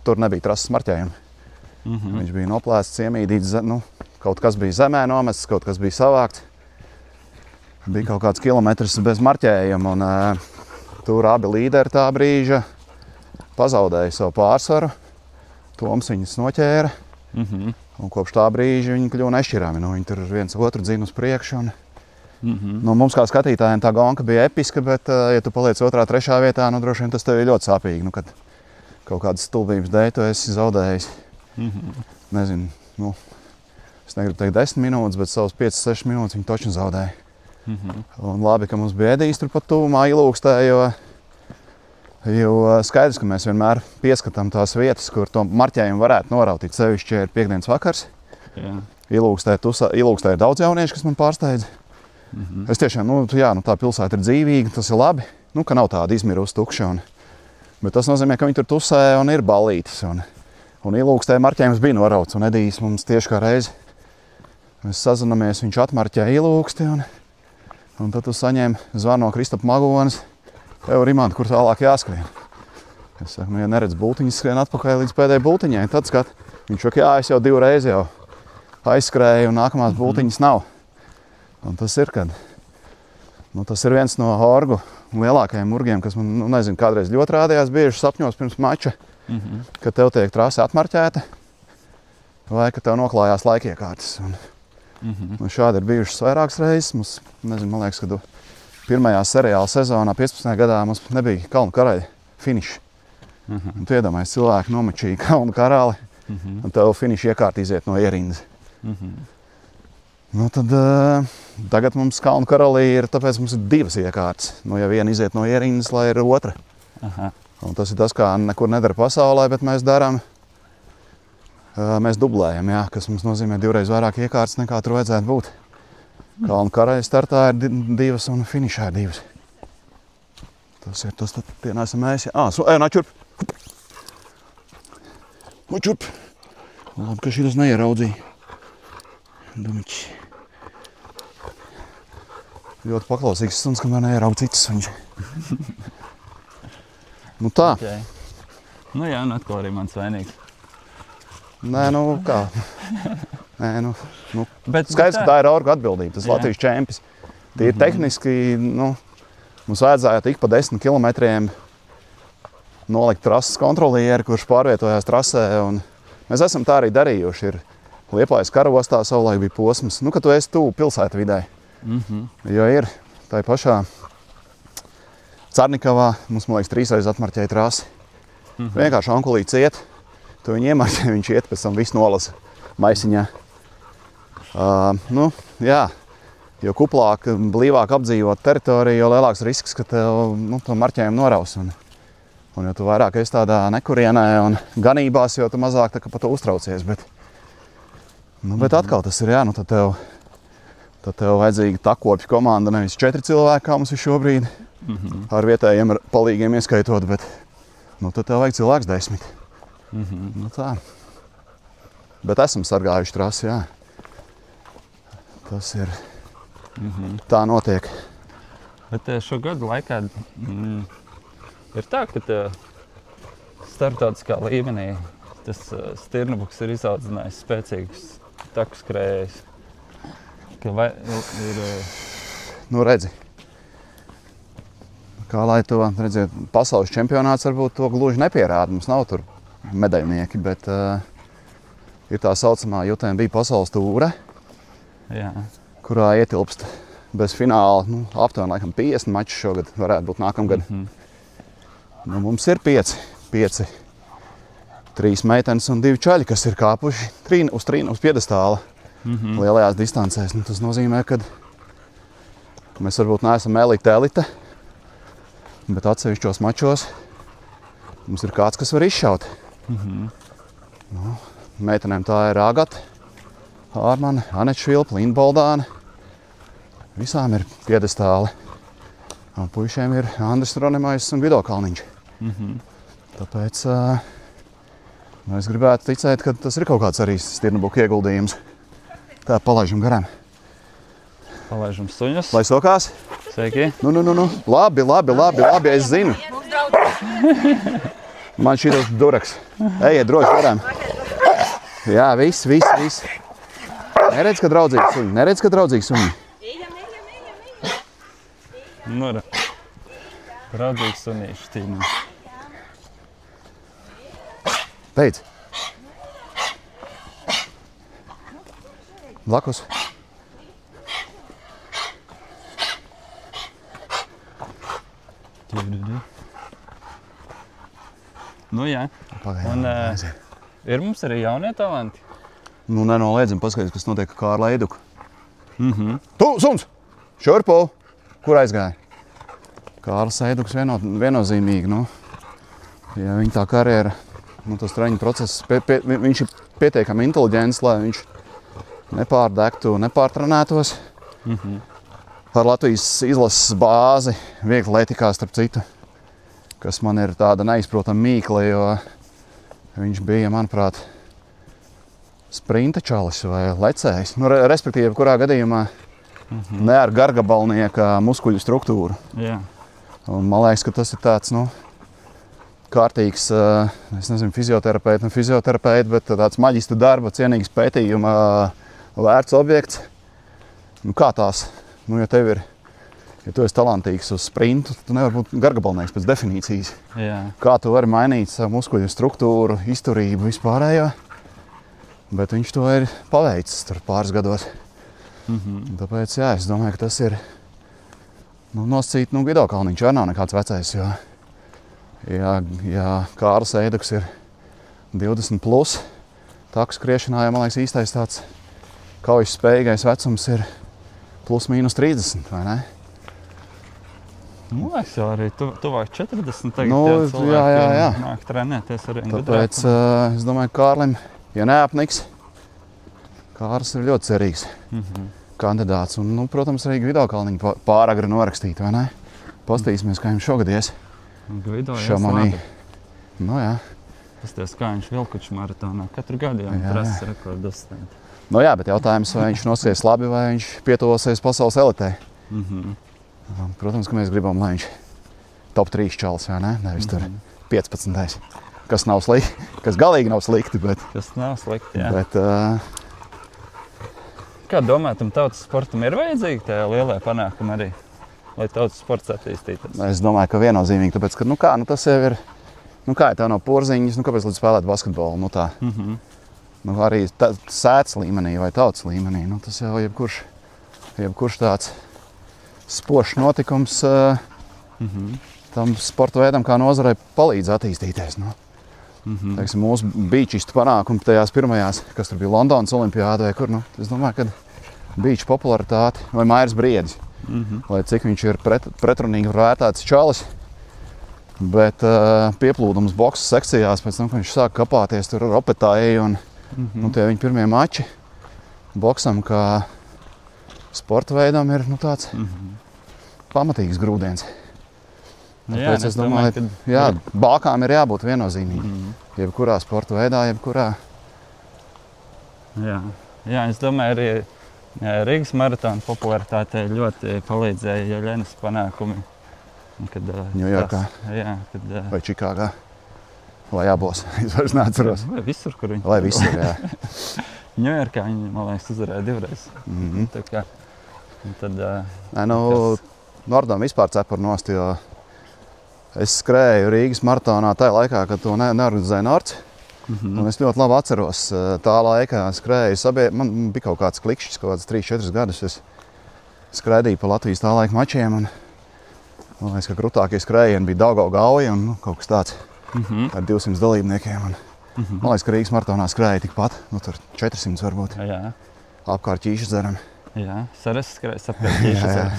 tur nebija trases marķējumi. Viņš bija noplēsts, iemīdīts, kaut kas bija zemē nomests, kaut kas bija savākts. Bija kaut kāds kilometrs bez marķējuma, un tur abi līderi tā brīža pazaudēja savu pārsvaru. Toms viņus noķēra, un kopš tā brīža viņi kļuva nešķirāmi. Viņi tur viens otru dzina uz priekšu. Mums kā skatītājiem tā gonka bija episka, bet, ja tu paliec 2., 3. vietā, droši vien tas tev ir ļoti sāpīgi. Kad kaut kādas stulbības dēļ tu esi zaudējis. Nezinu, es negribu teikt 10 minūtes, bet savus 5-6 minūtes viņi točni zaudēja. Un labi, ka mums bija Edijs tur pat tuvumā Ilūkstē, jo skaidrs, ka mēs vienmēr pieskatām tās vietas, kur to marķējumu varētu norautīt. Sevišķi, ja ir piekdienas vakars. Ilūkstē ir daudz jauniešu, kas man pārsteidz. Es tiešām, tā pilsēta ir dzīvīga, tas ir labi, ka nav tāda izmirusi tukša. Bet tas nozīmē, ka viņi tur tusē un ir ballītes. Un Ilūkstē marķējums bija norauts, un Edijs mums tieši kā reizi. Mēs sazinamies, viņš atmarķēja Ilūksti, un tad tu saņēmi zvanu no Kristapa Magonas. Tev, Rimant, kur tālāk jāskrien? Es saku, ja neredz bultiņas, skrien atpakaļ līdz pēdējai bultiņai. Tad skat, viņš saka, jā, es jau 2 reizes jau aizskrēju, un nākamās bultiņas nav. Un tas ir, tas ir viens no orgu lielākajiem murgiem, kas man, nezinu, kādreiz ļoti rādījās bieži sapņos pirms mača. Kad tev tiek trase atmarķēta, vai ka tev noklājās laikiekārtas. Un šādi ir bijušas vairākas reizes. Mums, nezinu, man liekas, ka pirmajā seriāla sezonā 15. gadā mums nebija Kalnu karaļa finiša. Un tu iedomājies, cilvēki nomačīja Kalnu karali, un tev finiša iekārta iziet no ierindas. Tad tagad mums Kalnu karalī ir, tāpēc mums ir 2 iekārtas. Ja viena iziet no ierindas, lai ir otra. Un tas ir tas, kā nekur nedara pasaulē, bet mēs darām, mēs dublējam, kas mums nozīmē 2 reizes vairāk iekārtas, nekā tur vajadzētu būt. Kalnu karaļa startā ir 2 un finišā ir 2. Tas ir tas, tie neesam mēs. Nāčurp! Nāčurp! Labi, ka šitas neieraudzīja. Dumiķi. Ļoti paklausīgs suns, kamēr neieraudz citas viņš. Tā. Okay. Jā, atkal arī mans vainīgs. Nē, kā? Skaidrs, ka tā ir orgu atbildība, tas Latvijas čempis. Tīri tehniski, mums vajadzētu ik pa 10 kilometriem nolikt trases kontrolieri, kurš pārvietojās trasē. Un mēs esam tā arī darījuši. Ir Liepājas karostā savulaik bija posms, ka tu esi tuvu pilsētu vidē. Jo ir tai pašā Carnikavā mums, man liekas, 3 reizes atmarķēja trasi. Vienkārši ankulīts iet, tu viņu iemarķē, viņš iet, pēc tam viss nolasa maisiņā. Jo kuplāk, blīvāk apdzīvot teritoriju, jo lielāks risks, ka tev to marķējumu noraus. Un jo tu vairāk esi tādā nekurienē un ganībās, jo tu mazāk par to uztraucies. Bet atkal tas ir, tad tev vajadzīga takopja komanda, nevis 4 cilvēki, kā mums ir šobrīd. Ar vietējiem palīgiem ieskaitot, bet tad tev vajag cilvēks 10. Tā. Bet esam sargājuši trasi, jā. Tas ir. Tā notiek. Bet šo gadu laikā ir tā, ka starptautiskā līmenī tas Stirnabuks ir izaudzinājis spēcīgus taku skrējējus. Redzi. Kā lai to redziet, pasaules čempionāts varbūt to gluži nepierāda. Mums nav tur medaļnieki, bet ir tā saucamā UTMB pasaules tūre, kurā ietilpst bez fināla aptuveni laikam 50 maču šogad, varētu būt nākamgad. Mums ir 5, 3 meitenes un 2 čaļi, kas ir kāpuši uz piedestāla lielajās distancēs. Tas nozīmē, ka mēs varbūt neesam elite, bet atsevišķos mačos mums ir kāds, kas var izšaut. Meitenēm tā ir Agata, Ārmane, Aneča Švilpa, Linda Boldāne. Visām ir piedestāli. Un puišiem ir Andris Ronemais un Vido Kalniņš. Tāpēc es gribētu ticēt, ka tas ir kaut kāds arī stirnabuku ieguldījums. Tā, palaižam garām. Palaižam suņus. Lai sokās? Sveiki. Nu. Labi, es zinu. Man šitas duraks. Ejiet droši garām. Jā, viss. Neredz, ka draudzīgi suņi. Nu, draudzīgi sunīši tīmē. Beidz. Blakus. Nu jā. Pagaidām. Ir mums arī jaunie talanti. Nu, nenoliedzami paskatīties, kas notiek ar Kārli Eiduku. Tu, suns! Šurpu! Kur aizgāja? Kārlis Eiduks viennozīmīgi, nu. Ja viņa tā karjera, nu, tas treniņu process, viņš ir pietiekami inteliģents, lai viņš nepārdegtu, nepārtrenētos. Ar Latvijas izlases bāzi vieglatlētikā, starp citu, kas man ir tāda neizprotama mīkla, jo viņš bija, manuprāt, sprinta čalis vai lecējs. Nu, respektīvi, kurā gadījumā ne ar gargabalnieka muskuļu struktūru. Jā. Un man liekas, ka tas ir tāds, nu, kārtīgs, es nezinu, fizioterapeiti, bet tāds maģistra darba, cienīgs pētījuma vērts objekts. Nu, kā tās? Nu, ja tev ir, ja tu esi talantīgs uz sprintu, tu nevar būt gargabalnieks pēc definīcijas. Jā. Kā tu vari mainīt savu muskuļu struktūru, izturību, vispārējo. Bet viņš to ir paveicis tur pāris gados. Tāpēc, jā, es domāju, ka tas ir nosacīt, Vido Kalniņš arī nav nekāds vecais, jo ja Kārlis Eiduks ir 20 plus, taku skriešanā, ja man liekas īstais tāds kaujas spējīgais vecums ir plus mīnus 30, vai ne? Nu, es jau arī tuvāk 40 tagad Nu, jā. nāk trenēties arī. Tāpēc es domāju, ka Kārlim, ja neapniks, Kārlis ir ļoti cerīgs kandidāts. Un, nu, protams, arī Vido Kalniņu pāragri norakstīt, vai ne? Pastīsimies, kā viņam šogad ies. Gvido Šamanī. Nu, jā. Pasties, kā viņš Vilkuču maratonā katru gadu jau trases rekordu uzstāt. Nu jā, bet jautājums, vai viņš noskries labi, vai viņš pietuvosies pasaules elitei. Protams, ka mēs gribam, lai viņš top 3 čalis, vai ne? Nevis tur 15. Kas nav slikti, kas galīgi nav slikti, bet... Kas nav slikti, jā. Bet, kā domā, tam tautas sportam ir vajadzīgi tajā lielie panākumi arī, lai tautas sports attīstītos? Es domāju, ka viennozīmīgi, tāpēc, ka, tas jau ir, kā ja tev nav porziņas, kāpēc līdz spēlēt basketbolu, tā. Arī sētas līmenī vai tautas līmenī, tas jau jebkurš tāds spošs notikums tam sporta veidam kā nozarei palīdz attīstīties. Teiksim, mūsu bīčistu panākumi tajās pirmajās, kas tur bija Londonas olimpiāda vai kur, es domāju, ka bīču popularitāte vai Mairis Briedis, lai cik viņš ir pretrunīgi vērtēts čalis, bet pieplūdums boksa sekcijās pēc tam, ka viņš sāk kapāties tur ar Opetāju un tie viņa pirmie mači boksam kā sporta veidam ir tāds pamatīgs grūdiens. Tāpēc es domāju, ka bākām ir jābūt viennozīmīgi. Jebkurā sporta veidā, jebkurā. Jā, es domāju, arī Rīgas maratona popularitātei ļoti palīdzēja Jeļenas panākumi. Ņujorkā vai Čikāgā. Vai abos, es vairs neatceros. Vai visur, kur viņi. Vai visur, jā. Ņujorkā viņi, man liekas, uzvarēja 2 reizes. Tā kā, tad... Nordam vispār cepur nost, jo es skrēju Rīgas maratonā tajā laikā, kad to neorganizēja Nords. Un es ļoti labi atceros tā laikā skrēju man bija kaut kāds klikšķis, kaut kāds 3-4 gadus. Es skrēdīju pa Latvijas tā laika mačiem un man liekas, ka krutākie skrējieni bija Daugava Gauja un kaut kas tāds. Ar 200 dalībniekiem. Man liekas, ka Rīgas maratonā skrēja tikpat, tur 400 varbūt. Jā. Apkārt Ķīšadzeram. Jā, Saras skrējas apkārt Ķīšadzeram.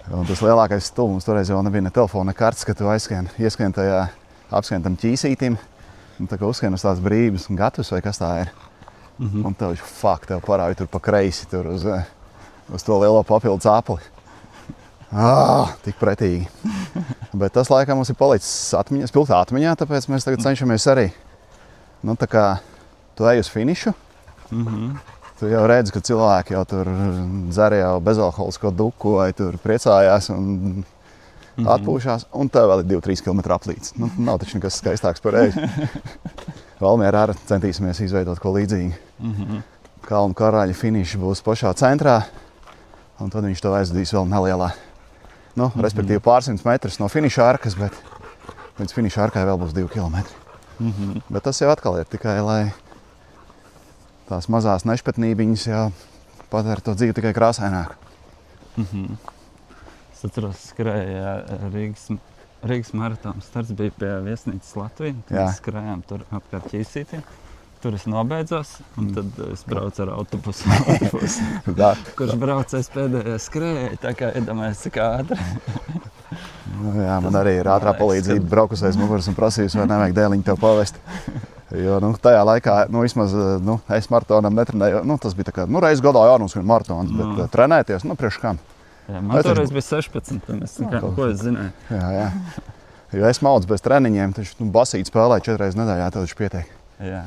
Un tas lielākais stulbums toreiz jau nebija ne telefona, ne kartes, ka tu ieskrien tajā apskrien tam ķīsītim. Un tā kā uzskrien uz tās brības un gatavs vai kas tā ir. Un tev parāja tur pa kreisi tur uz uz to lielo papildus apli. Tik pretīgi. Bet tas laikam mums ir palicis spilgtā atmiņā, tāpēc mēs tagad cenšamies arī. Nu, tā kā tu ej uz finišu, tu jau redzi, ka cilvēki jau tur dzer jau bezalkoholisko duku vai tur priecājās un atpūšās, un tev vēl ir 2-3 km aplīdz. Nu, nav taču nekas skaistāks par reizi. Valmierā arī centīsimies izveidot ko līdzīgu. Kalnu karaļa finiši būs pašā centrā, un tad viņš to aizdīs vēl nelielā. Nu, respektīvi pārsimts metrus no finiša arkas, bet līdz finiša arkai vēl būs 2 kilometri. Bet tas jau atkal ir tikai, lai tās mazās nešpatnībiņas jau padara to dzīvi tikai krāsaināku. Es atceros, skrēja Rīgas maratona starts bija pie viesnīcas Latvija. Mēs skrējām tur apkārt Ķīsītiem. Tur es nobeidzos, un tad es braucu ar autobusu, kurš braucais pēdējais skrēja, tā kā iedomājies, cik ātri. Nu, jā, man arī ir ātrā palīdzība braukusies muguras un prasījusi, vai nevajag dēliņu tev pavest. Jo tajā laikā, vismaz es maratonam netrenēju, tas bija tā kā, reiz gadā jānoskrien maratons, bet trenēties, priekš kam? Jā, man toreiz bija 16, un es ko es zināju. Jā. Jo es maudzu bez treniņiem, taču basīt spēlēju 4 reizes nedēļā, tad taču pietiek. Jā.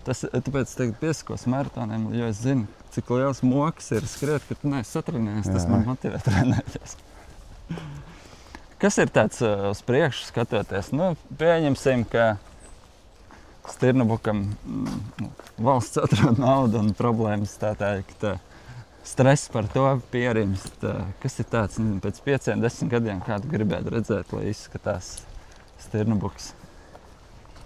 Tāpēc tagad piesakos maratoniem, jo es zinu, cik liels mokas ir skriet, ka tu neesi satrenējies, tas man motivē trenēties. Kas ir tāds uz priekšu skatoties? Pieņemsim, ka Stirnabukam valsts atrod naudu un problēmas tā teikt, stress par to pierimst. Kas ir tāds pēc 5-10 gadiem, kādu gribētu redzēt, lai izskatās Stirnabuks?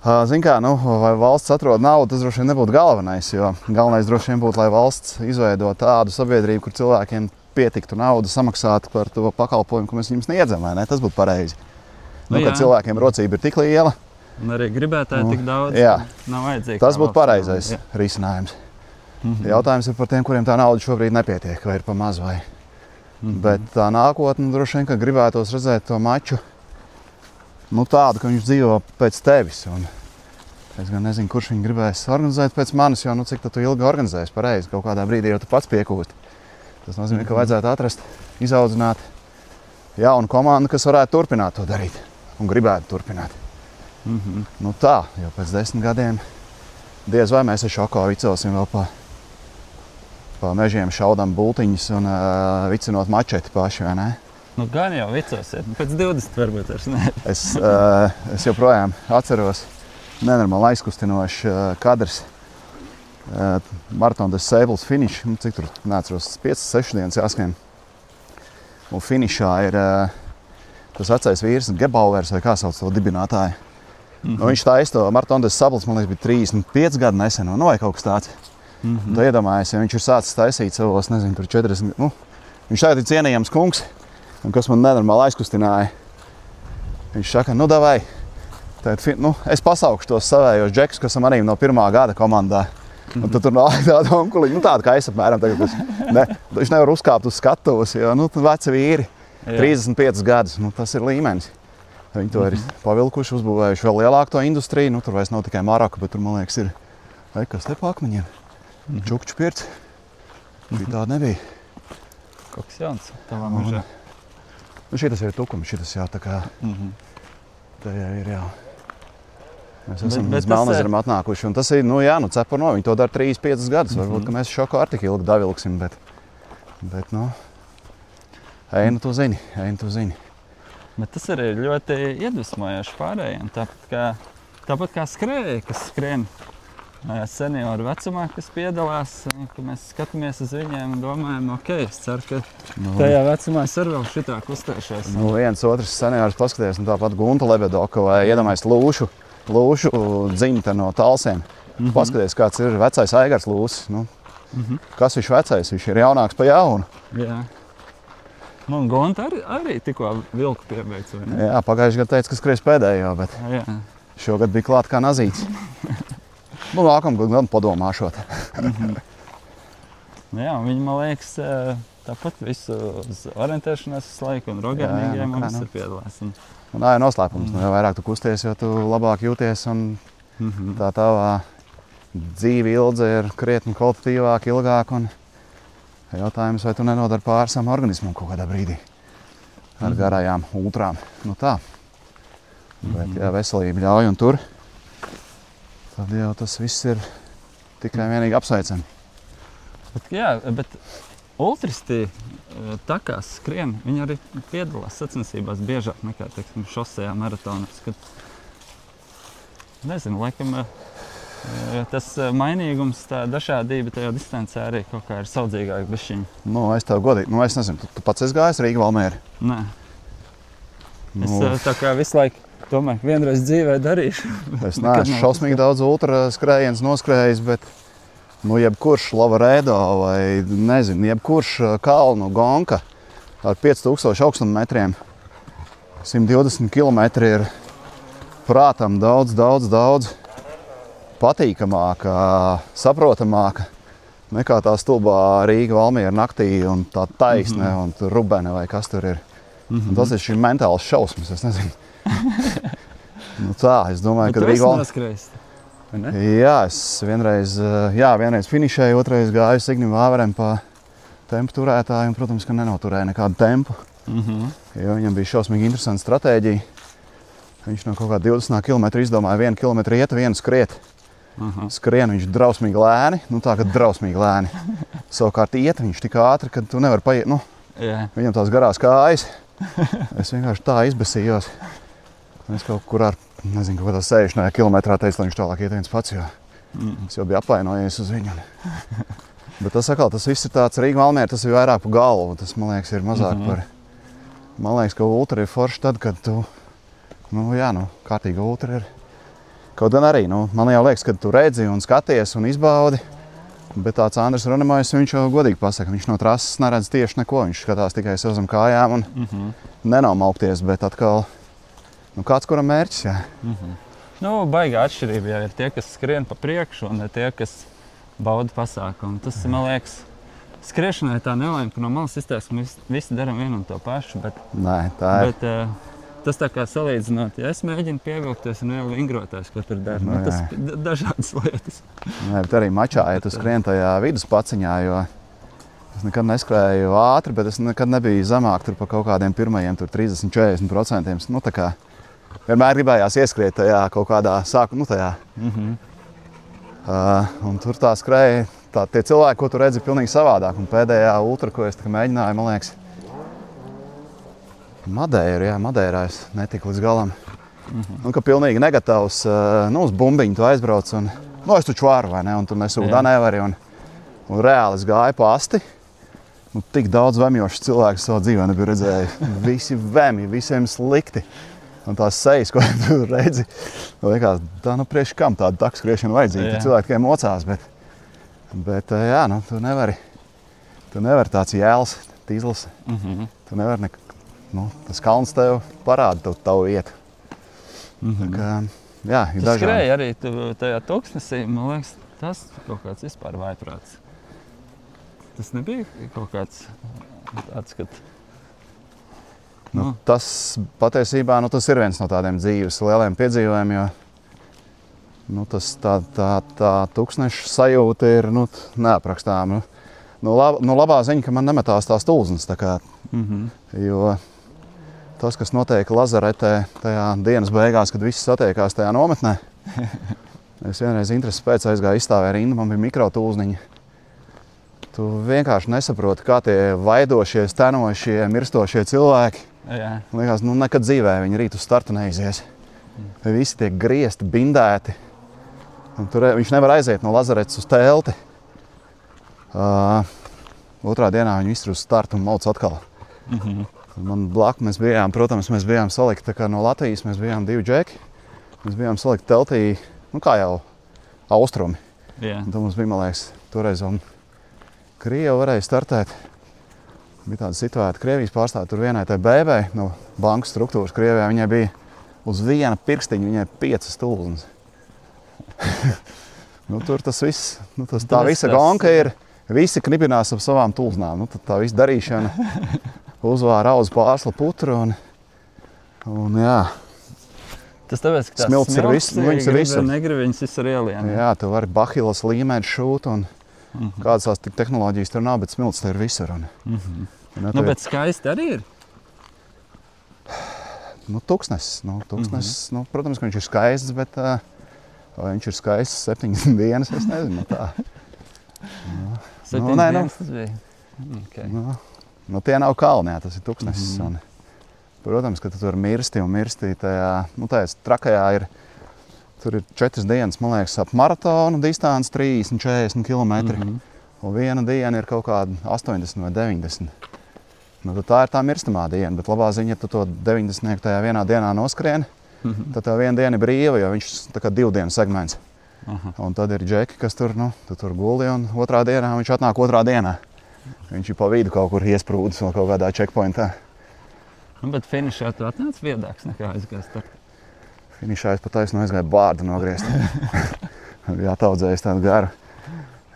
Zin kā, vai valsts atrod naudu, tas droši vien nebūtu galvenais, jo galvenais droši vien būtu, lai valsts izveido tādu sabiedrību, kur cilvēkiem pietiktu naudu samaksāt par to pakalpojumu, ko mēs viņiem sniedzam, vai ne? Tas būtu pareizi. Kad cilvēkiem rocība ir tik liela. Un arī gribētāji tik daudz, nav vajadzīgi. Tas būtu pareizais risinājums. Jautājums ir par tiem, kuriem tā nauda šobrīd nepietiek, vai ir pa maz vai. Bet tā nākotne droši vien, ka gribētos redzēt to maču tādu, ka viņš dzīvo pēc tevis. Un es gan nezinu, kurš viņu gribēs organizēt pēc manis, jo cik tu ilgi organizēsi pareizi. Kaut kādā brīdī jau tu pats piekūsti. Tas nozīmē, ka vajadzētu atrast, izaudzināt jaunu komandu, kas varētu turpināt to darīt un gribētu turpināt. Tā, jo pēc 10 gadiem diez vai mēs ar Šoko vicosim vēl pa mežiem šaudam bultiņus un vicinot mačeti paši, vai ne? Gan jau vicosiet, pēc 20 varbūt vairs ne. Es joprojām atceros nenormāli aizkustinošs kadrs. Maratona des Sēbles finish, cik tur neatceros, 5-6 dienas jāskrien. Un finišā ir tas vecais vīrs, Gebauvers vai kā sauc to dibinātāju. Viņš taisa to Maratona des Sēbles, man liekas, bija 35 gadu nesen, vai kaut kas tāds. Tu iedomājies, ja viņš ir sācis taisīt savos, nezinu, tur 40, viņš tagad ir cienījams kungs. Un kas man nenormāli aizkustināja, viņš saka, davai, es pasaukšu tos savējos džekus, kas arī no pirmā gada komandā. Un tad tur nāk tāda onkuliņa, tāda kā es apmēram tagad. Viņš nevar uzkāpt uz skatuves, jo veci vīri, 35 gadus, tas ir līmenis. Viņi to ir pavilkuši, uzbūvējuši vēl lielāku to industriju, tur vairs nav tikai Maroka, bet tur, man liekas, ir, kas te pa akmeņiem? Čukču pirts. Bija tāda nebija. Kaut kas jauns tavā mežā. Šitas ir tukums, šitas jau tā kā, tā jau ir jau. Mēs esam līdz Melnezeram atnākuši, un tas ir, cepurno, viņi to dara 3-5 gadus, varbūt, ka mēs Šoko ar tik ilgi davilksim, bet ej, tu zini. Bet tas arī ir ļoti iedvesmojoši pārējiem, tāpat kā skrēja, kas skrien senioru vecumā, kas piedalās, ka mēs skatāmies uz viņiem un domājam, es ceru, ka tajā vecumā es arī vēl šitā kustēšos. Viens otrs seniors paskaties, tāpat Gunta Lebedoka vai iedomājies Lūšu dziņta no Talsiem. Paskaties, kāds ir vecais Aigars Lūsis. Kas viņš vecais? Viņš ir jaunāks pa jaunu. Jā. Gunta arī tikko vilku piebeidz, vai ne? Jā, pagājuši gadu teica, ka skries pēdējo, bet šogad bija klāt kā nazīts. Nākamgad gan padomāšot. Jā, viņi, man liekas, tāpat visu uz orientēšanās laiku un rogārnīgiem un visur piedalās. Noslēpums. Jo vairāk tu kusties, jo tu labāk jūties un tā tavā dzīve ilga ir krietni kvalitatīvāk, ilgāk. Un jautājums, vai tu nenodari pāri savam organismam kaut kādā brīdī ar garajām ultrām. Nu tā. Bet, ja veselība ļauj un tur, tad jau tas viss ir tikai vienīgi apsveicami. Bet ultristi tā kā skrien, viņi arī piedalās sacensībās biežāk nekā, teiksim, šosejā maratonas. Nezinu, laikam tas mainīgums, tā dažādība tajā distancē arī kaut kā ir saudzīgāk bišķiņ. Es tev godīgi, es nezinu, tu pats esi gājis Rīga Valmiera? Nē. Es tā kā visu laiku domāju, vienreiz dzīvē darīšu. Es neesmu šausmīgi daudz ultra skrējiens noskrējis, bet jebkurš Lavaredo vai, nezinu, jebkurš kalnu gonka ar 5000 augstummetriem, 120 km ir prātam daudz patīkamāka, saprotamāka nekā tā stulbā Rīga Valmiera naktī un tā taisne un rubene vai kas tur ir. Tas ir šī mentāls šausmas, es nezinu. Es domāju, ka Rīga Valmiera. Jā, es vienreiz finišēju, otrais gāju Signim Vāverem pa tempu turētāju un, protams, ka nenoturēju nekādu tempu. Jo viņam bija šausmīgi interesanta stratēģija. Viņš no kaut kā 20 km izdomāja 1 km iet, 1 skriet. Skrien viņš drausmīgi lēni, tā, kad drausmīgi lēni. Savukārt iet viņš tik ātri, ka tu nevari paiet, viņam tās garās kājas. Es vienkārši tā izbesījos. Es kaut kur ar, nezinu, kaut kādā 60 kilometrā teicu, lai viņš tālāk iet viens pats, jo es jau biju apvainojies uz viņu. Bet tas viss ir tāds Rīga Valmiera, tas ir vairāk pa galvu. Tas, man liekas, ir mazāk par... Man liekas, ka ultra ir forši tad, kad tu... kārtīga ultra ir. Kaut gan arī, man jau liekas, kad tu redzi un skaties un izbaudi, bet tāds Andris Runemājs, viņš jau godīgi pasaka, viņš no trases neredz tieši neko, viņš skatās tikai sev zem kājām un nenomaukties, bet atkal, kāds kuram mērķis, jā. Baigā atšķirība, ja ir tie, kas skrien pa priekšu un ir tie, kas bauda pasākumu. Tas, man liekas, skriešanai tā nelaime, ka no malas izteiks, ka mēs visi daram vienu un to pašu, bet... Nē, tā ir. Bet, tas tā kā salīdzinot, ja es mēģinu pievilkties un jau ingrotājs, ko tur dara. Tas dažādas lietas. Bet arī mačā, ja tu skrien tajā viduspaciņā, jo es nekad neskrēju ātri, bet es nekad nebiju zemāk tur pa kaut kādiem pirmajiem 30–40%. Tā kā vienmēr gribējās ieskriet tajā kaut kādā tajā. Un tur tā skrēja, tie cilvēki, ko tu redzi, pilnīgi savādāk. Un pēdējā ultra, ko es mēģināju, man liekas, Madeirā es netiku līdz galam. Ka pilnīgi negatavs, uz bumbiņu tu aizbrauc un, es taču varu, vai ne, un tu nesūdā nevari. Un reāli es gāju pa asti. Tik daudz vemjošas cilvēku savu dzīvē nebiju redzēju. Visi vemi, visiem slikti. Un tās sejas, ko tu redzi, liekas, priekš kam tāda takskriešana vajadzīga. Cilvēki tikai mocās, bet tu nevari tāds jēls, tīzlis. Tu nevari tas kalns tev parāda tavu vietu. Tā kā, ir dažādi. Skrēja arī tajā tūkstnesī, man liekas, tas kaut kāds vispār vājprāts. Tas nebija kaut kāds tāds, kad... Tas patiesībā, tas ir viens no tādiem dzīves lieliem piedzīvojumiem, jo tā tūkstneša sajūta ir neaprakstām. Labā ziņa, ka man nemetās tās tulznes, tā kā, jo tas, kas notiek Lazaretē tajā dienas beigās, kad visi satiekās tajā nometnē, es vienreiz intereses pēc aizgāju izstāvē rindu, man bija mikrotulzniņa. Tu vienkārši nesaproti, kā tie vaidošie, stenošie, mirstošie cilvēki. Liekas, nekad dzīvē viņi rīt uz startu neizies. Visi tiek griezti, bindēti. Viņš nevar aiziet no Lazaretes uz telti. Otrā dienā viņi iztur uz startu un mauc atkal. Man blakus mēs bijām salikti no Latvijas, mēs bijām 2 džeki. Mēs bijām salikti teltī, kā jau austrumi. Tad mums bija, man liekas, toreiz vēl Krievi varēja startēt. Bija tāda situēta Krievijas pārstāve, tur vienai tai bēbei no bankas struktūras Krievijā, viņai bija uz viena pirkstiņa, viņai 5 tulznes. Tur tas viss, tā visa gonka ir, visi knibinās ap savām tulznām. Tad tā visa darīšana uzvāra auzu pārsla putru un jā, Tas tāpēc, ka tās Smilts ir smilts, viņas ir visur. Negribu viņas visur ielien. Jā, tu vari bahilas līmēt šūt un kādas tās tehnoloģijas tur nav, bet smilts te ir visur. Nu, bet skaisti arī ir. Tuksnesis. Protams, ka viņš ir skaists, bet vai viņš ir skaists 7 dienas, es nezinu. Tā. 7 dienas tas bija. Okay. Tie nav kalni, tas ir tuksnesis. Protams, ka tu tur mirsti un mirsti. Tajā trakajā ir, tur ir 4 dienas, man liekas, ap maratonu distanci 30-40 km. Un viena diena ir kaut kāda 80 vai 90. Tā ir tā mirstamā diena, bet labā ziņa, ja tu to 90 tajā vienā dienā noskrien, tad tev viena diena ir brīva, jo viņš tā kā 2 dienu segments. Un tad ir džeki, kas tur, tu tur guli, un otrā dienā viņš atnāk otrā dienā. Viņš ir pa vidu kaut kur iesprūdis vēl kaut kādā checkpointā. Bet finišā tu atnāc viedāks nekā aizgājis tur? Finišā es pat taisnu aizgāju bārdu nogriezt. Jātaudzējis tādu garu.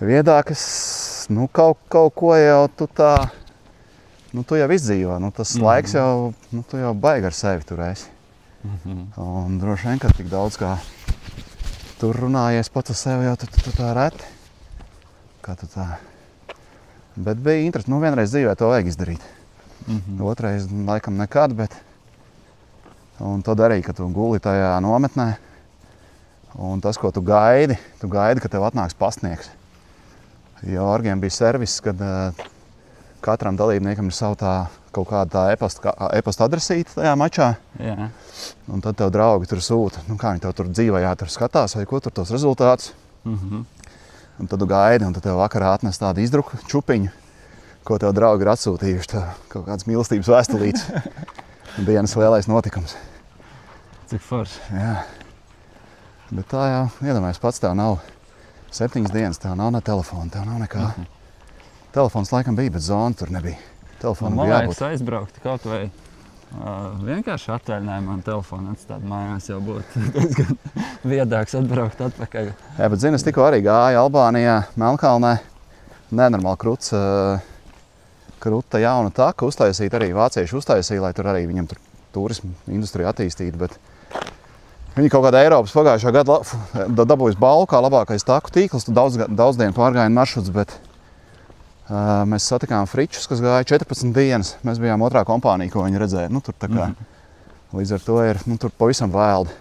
Viedākas, kaut ko jau tu tā, tu jau izdzīvo. Tas laiks jau, tu jau baigi ar sevi tur esi. Un droši vien, ka tik daudz kā tur runājies pats ar sevi, jau tu tā reti. Kā tu tā. Bet bija interesanti, vienreiz dzīvē to vajag izdarīt. Otrais laikam nekad, bet un to darīja, ka tu guli tajā nometnē. Un tas, ko tu gaidi, ka tev atnāks pastnieks. Jo Orgiem bija servis, kad katram dalībniekam ir savu tā kaut kāda e-pasta adresīte tajā mačā. Jā. Un tad tev draugi tur sūta, kā viņi tev tur dzīvajā tur skatās vai ko tur tos rezultātus. Un tad tu gaidi, un tad tev vakarā atnes tādu izdruku čupiņu, ko tev draugi ir atsūtījuši, tev kaut kāds mīlestības vēstulītes. Dienas lielais notikums. Cik forši. Jā. Bet tā jau, iedomājies, pats tev nav 7 dienas, tev nav ne telefona, tev nav nekā. Telefons laikam bija, bet zona tur nebija. Telefonam bija jābūt. Man liekas aizbraukt kaut vai vienkārši atvaļinājumā un telefonu atstāt mājās jau būtu diezgan viedāks atbraukt atpakaļ. Jā, bet zini, es tikko arī gāju Albānijā, Melnkalnē. Nenormāli kruta jauna taka uztaisīt, arī vācieši uztaisīja, lai tur arī viņam tur turismu industriju attīstītu, bet viņi kaut kādā Eiropas pagājušā gada dabūjas balvu kā labākais taku tīkls, daudz dienu pārgājienu maršruts, bet mēs satikām fričus, kas gāja 14 dienas. Mēs bijām otrā kompānija, ko viņi redzēja. Tur tā kā līdz ar to ir, tur pavisam vēldi.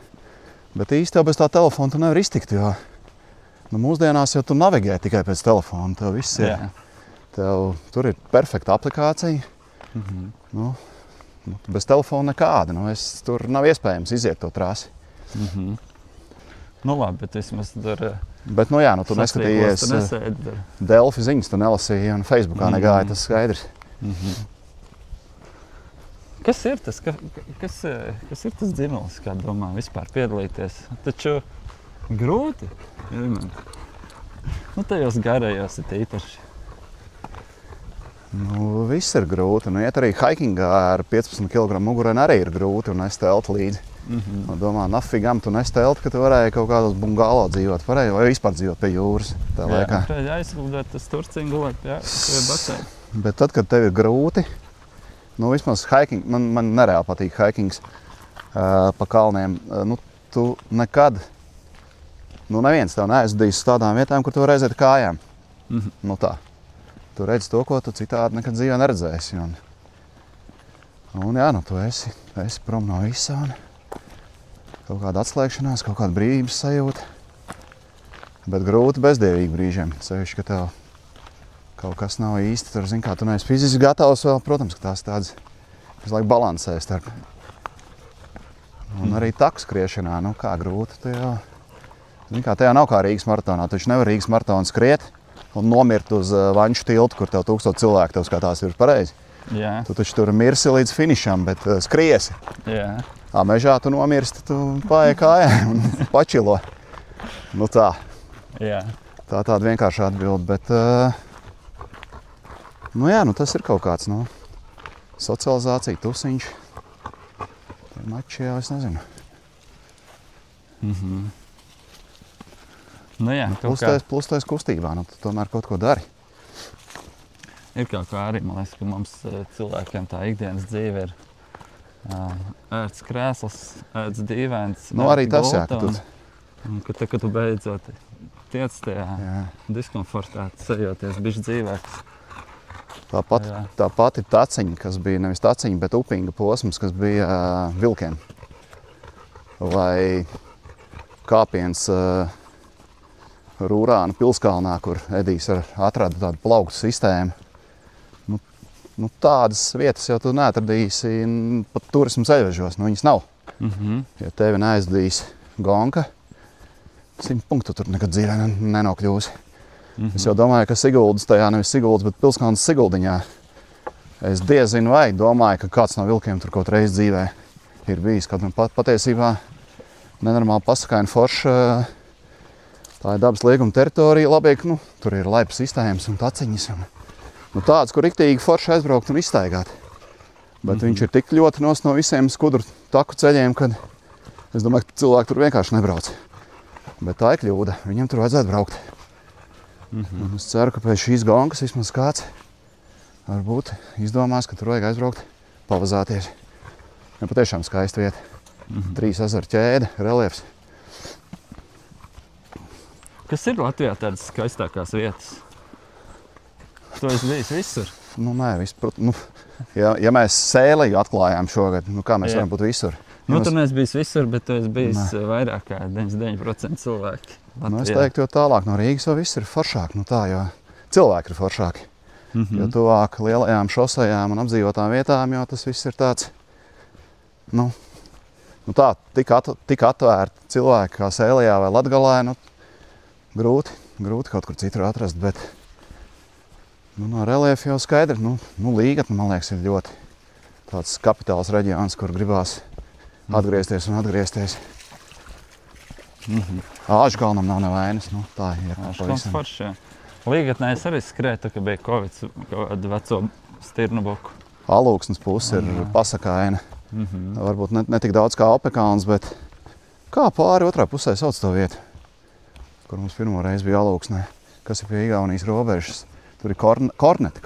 Bet īsti jau bez tā telefona tu nevar iztikt, jo mūsdienās jau tu navigē tikai pēc telefona. Tev viss ir. Tur ir perfekta aplikācija. Bez telefona nekāda. Tur nav iespējams iziet to trasi. Labi, bet vismaz tur bet, tu neskatījies Delfi ziņas, tu nelasīji un Facebookā negāja, tas skaidrs. Kas ir tas? Kas ir tas dzinulis, kā domā, vispār piedalīties? Taču grūti. Tajos garajos ir īpaši. Viss ir grūti. Iet arī hikingā ar 15 kg mugurēni arī ir grūti un nest telti līdzi. Domā, nafigam tu nest telti, ka tu varēji kaut kādos bungalo dzīvot, vai vispār dzīvot pie jūras. Tā laikā. Jā, aizlidot tas Turciju gulēt, jā, pie basēm. Bet tad, kad tev ir grūti, vismaz hiking, man nereāli patīk hikings pa kalniem, tu nekad, neviens tev neaizdīs uz tādām vietām, kur tu vari aiziet kājām. Tā. Tu redzi to, ko tu citādi nekad dzīvē neredzēsi. Tu esi prom no visa. Kaut kāda atslēgšanās, kaut kāda brīvības sajūta. Bet grūti bezdievīgi brīžiem. Sevišķi, ka tev kaut kas nav īsti. Tur, kā tu neesi fiziski gatavs vēl. Protams, ka tās tādas visu laiku balansē starp. Un arī taku skriešanā, kā grūti. Tajā nav kā Rīgas maratonā. Tu taču nevar Rīgas maratonu skriet un nomirt uz Vaņšu tiltu, kur tev 1000 cilvēku tev skatās, ir pareizi. Jā. Tu taču tur mirsi līdz finišam, bet skriesi. Jā. Mežā tu nomirsti, tu paej kājām un pačilo. Tā. Jā. Tā tāda vienkārša atbilde, bet tas ir kaut kāds, socializācija, tusiņš. Mači jau es nezinu. Plus tu esi kustībā, tu tomēr kaut ko dari. Ir kaut kā arī, man liekas, ka mums cilvēkiem tā ikdienas dzīve ir ērts krēsls, ērts dīvains. Nu, arī tas, jā, ka Kad tu beidzot tiec tajā diskomfortā, sajoties bišķi dzīvēks. Tā pati taciņa, kas bija nevis taciņa, bet upinga posms, kas bija vilkiem. Vai kāpiens Rūrāna pilskalnā, kur Edijs atrada tādu plauktu sistēmu. Nu, tādas vietas jau tu neatradīsi pat turismu ceļvežos, nu viņas nav. Ja tevi neaizdīs gonka, 100 punktu tur nekad dzīvē nenokļūsi. Es jau domāju, ka Siguldas tajā, nevis Siguldas, bet Pilskalnas Siguldiņā. Es diezinu vai domāju, ka kāds no vilkiem tur kaut reiz dzīvē ir bijis. Kaut man patiesībā nenormāli pasakaini forša. Tā ir dabas lieguma teritorija, labiek, nu, tur ir laipa sistēmas un taciņas. Nu, tāds, kur riktīgi forši aizbraukt un izstaigāt. Bet viņš ir tik ļoti no visiem skudru taku ceļiem, kad es domāju, ka cilvēki tur vienkārši nebrauc. Bet tā ir kļūda, viņam tur vajadzētu braukt. Un es ceru, ka pēc šīs gonkas vismaz kāds varbūt izdomās, ka tur vajag aizbraukt, pavazāties. Ja patiešām skaista vieta. 3 ezeru ķēde, reliefs. Kas ir Latvijā tādas skaistākās vietas? Tu esi bijis visur? Nu, nē, ja mēs Sēliju atklājām šogad, nu kā mēs varam būt visur? Nu, tu neesi bijis visur, bet tu esi bijis vairāk kā 99% cilvēki. Nu, es teiktu, jo tālāk no Rīgas jau viss ir foršāk. Nu tā, jo cilvēki ir foršāki. Jo tuvāk lielajām šosejām un apdzīvotām vietām, jo tas viss ir tāds, nu tā, tik atvērti cilvēki kā Sēlijā vai Latgalē, nu, grūti kaut kur citur atrast, bet no reliefa jau skaidri, Līgatne, man liekas, ir ļoti tāds kapitāls reģions, kur gribās atgriezties un atgriezties. Āžgalnam nav nevainas, tā ir pavisam. Līgatnē es arī skrēju, ka bija Covid, kādu veco Stirnaboku. Alūksnes puse ir pasakaina. Varbūt ne tik daudz kā Opekalns, bet kā pāri otrā pusē sauc to vietu, kur mums pirmo reizi bija Alūksnē, kas ir pie Igaunijas robežas. Tur ir korneti.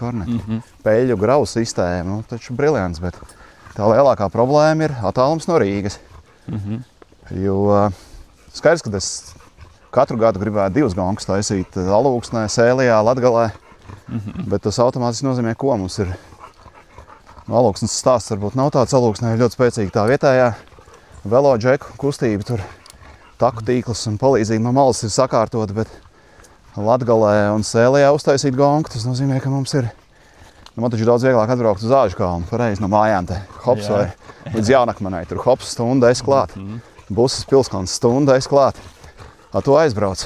Peļu graudu sistēma, taču briljants, bet tā lielākā problēma ir attālums no Rīgas. Jo skaidrs, ka es katru gadu gribētu 2 gonkas taisīt Alūksnē, Sēlijā, Latgalē, bet tas automātiski nozīmē, ko mums ir. Alūksnes stāsts varbūt nav tāds, Alūksnē ir ļoti spēcīga tā vietējā velo džeku kustība, tur taku tīkls un palīdzība no malas ir sakārtota, bet Latgalē un Sēlijā uztaisīt gonku, tas nozīmē, ka mums ir, man taču daudz vieglāk atbraukt uz Āžkalnu, pareizi no mājām te, hops vai līdz Jaunakmenai, tur hops stunda es klāt, Busas Pilskalns stunda es klāt, to aizbrauc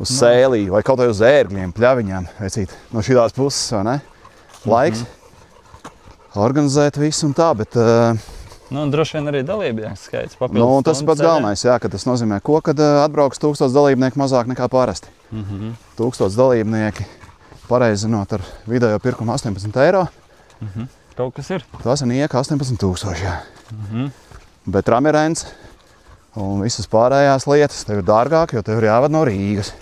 uz Sēliju vai kaut vai uz ērgļiem, pļaviņām, veicīt no šitās puses, vai ne? Laiks organizēt visu un tā, bet droši vien arī dalībnieku skaits papildus. Tas ir pats galvenais, jā, ka tas nozīmē, kad atbrauks 1000 dalībnieku mazāk nekā parasti. 1000 dalībnieki pareizinot ar vidējo pirkumu 18 eiro. Kaut kas ir? Tas ir nieka 18 000, jā. Bet Ramirens un visas pārējās lietas tev ir dārgāk, jo tev ir jāved no Rīgas.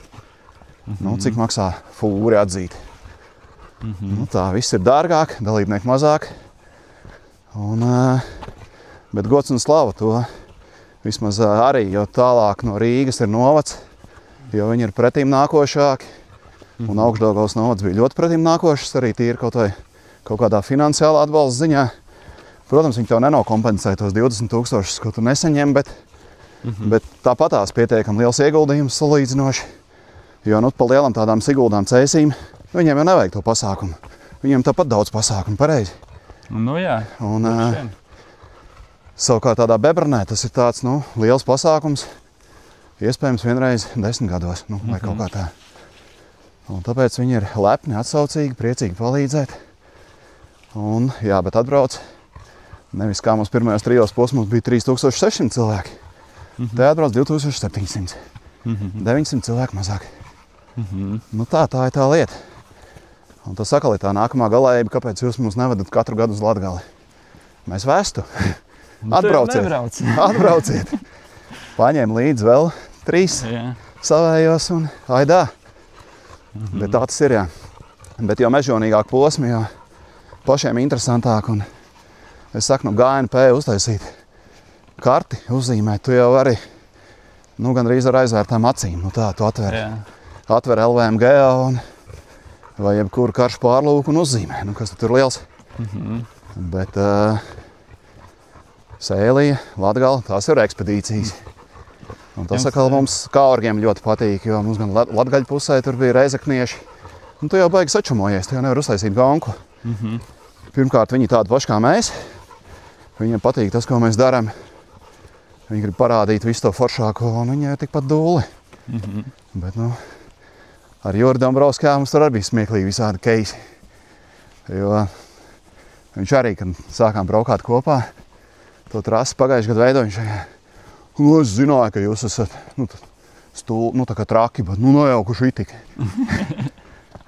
Cik maksā fūri atzīt. Tā, viss ir dārgāk, dalībnieku mazāk. Bet gods un slava to vismaz arī, jo tālāk no Rīgas ir novads, jo viņi ir pretīm nākošāki. Un Augšdaugavas novads bija ļoti pretīm nākošs, arī tīri kaut kādā finansiālā atbalsta ziņā. Protams, viņi tev nenokompensē tos 20 000, ko tu nesaņem, bet tāpatās pietiekam liels ieguldījums salīdzinoši. Jo pa lielam tādām Siguldām cēsīm, viņiem jau nevajag to pasākumu. Viņiem tāpat daudz pasākumu, pareizi. Jā. Savukārt tādā Bebranē tas ir tāds, liels pasākums, iespējams vienreiz 10 gados, vai kaut kā tā. Un tāpēc viņi ir lepni, atsaucīgi, priecīgi palīdzēt. Bet atbrauc, nevis kā mums pirmajos 3 posmos bija 3600 cilvēki, te atbrauc 2700, 900 cilvēku mazāk. Tā ir tā lieta. Un tas sakal ir tā nākamā galējība, kāpēc jūs mūs nevedat katru gadu uz Latgali. Mēs vestu. Atbrauciet. Paņem līdzi vēl 3 savējos un aidā. Bet tā tas ir, jā. Bet jo mežonīgāk posmi, jo pašiem interesantāk. Un Es saku, no GNP uztaisīt karti, uzzīmēt, tu jau vari, gandrīz ar aizvērtām acīm. Tā, tu atver LVMG vai jebkuru karšu pārlūku un uzzīmē. Kas tur liels? Bet Sēlija, Latgala, tās ir ekspedīcijas. Un tas atkal mums kaurgiem ļoti patīk, jo mums gan Latgaļu pusē tur bija reizeknieši. Un tu jau baigi sačumojies, tu jau nevar uztaisīt gonku. Pirmkārt, viņi tādi paši kā mēs. Viņiem patīk tas, ko mēs darām. Viņi grib parādīt visu to foršāko, un viņi ir tikpat dūli. Bet, ar Juri Dombrovskijā mums tur arī bija smieklīgi visādi keisi. Jo viņš arī, kad sākām braukāt kopā, to trasi pagājuši gadu veidoju šajā. Es zināju, ka jūs esat tā kā traki, bet nojaukuši itik.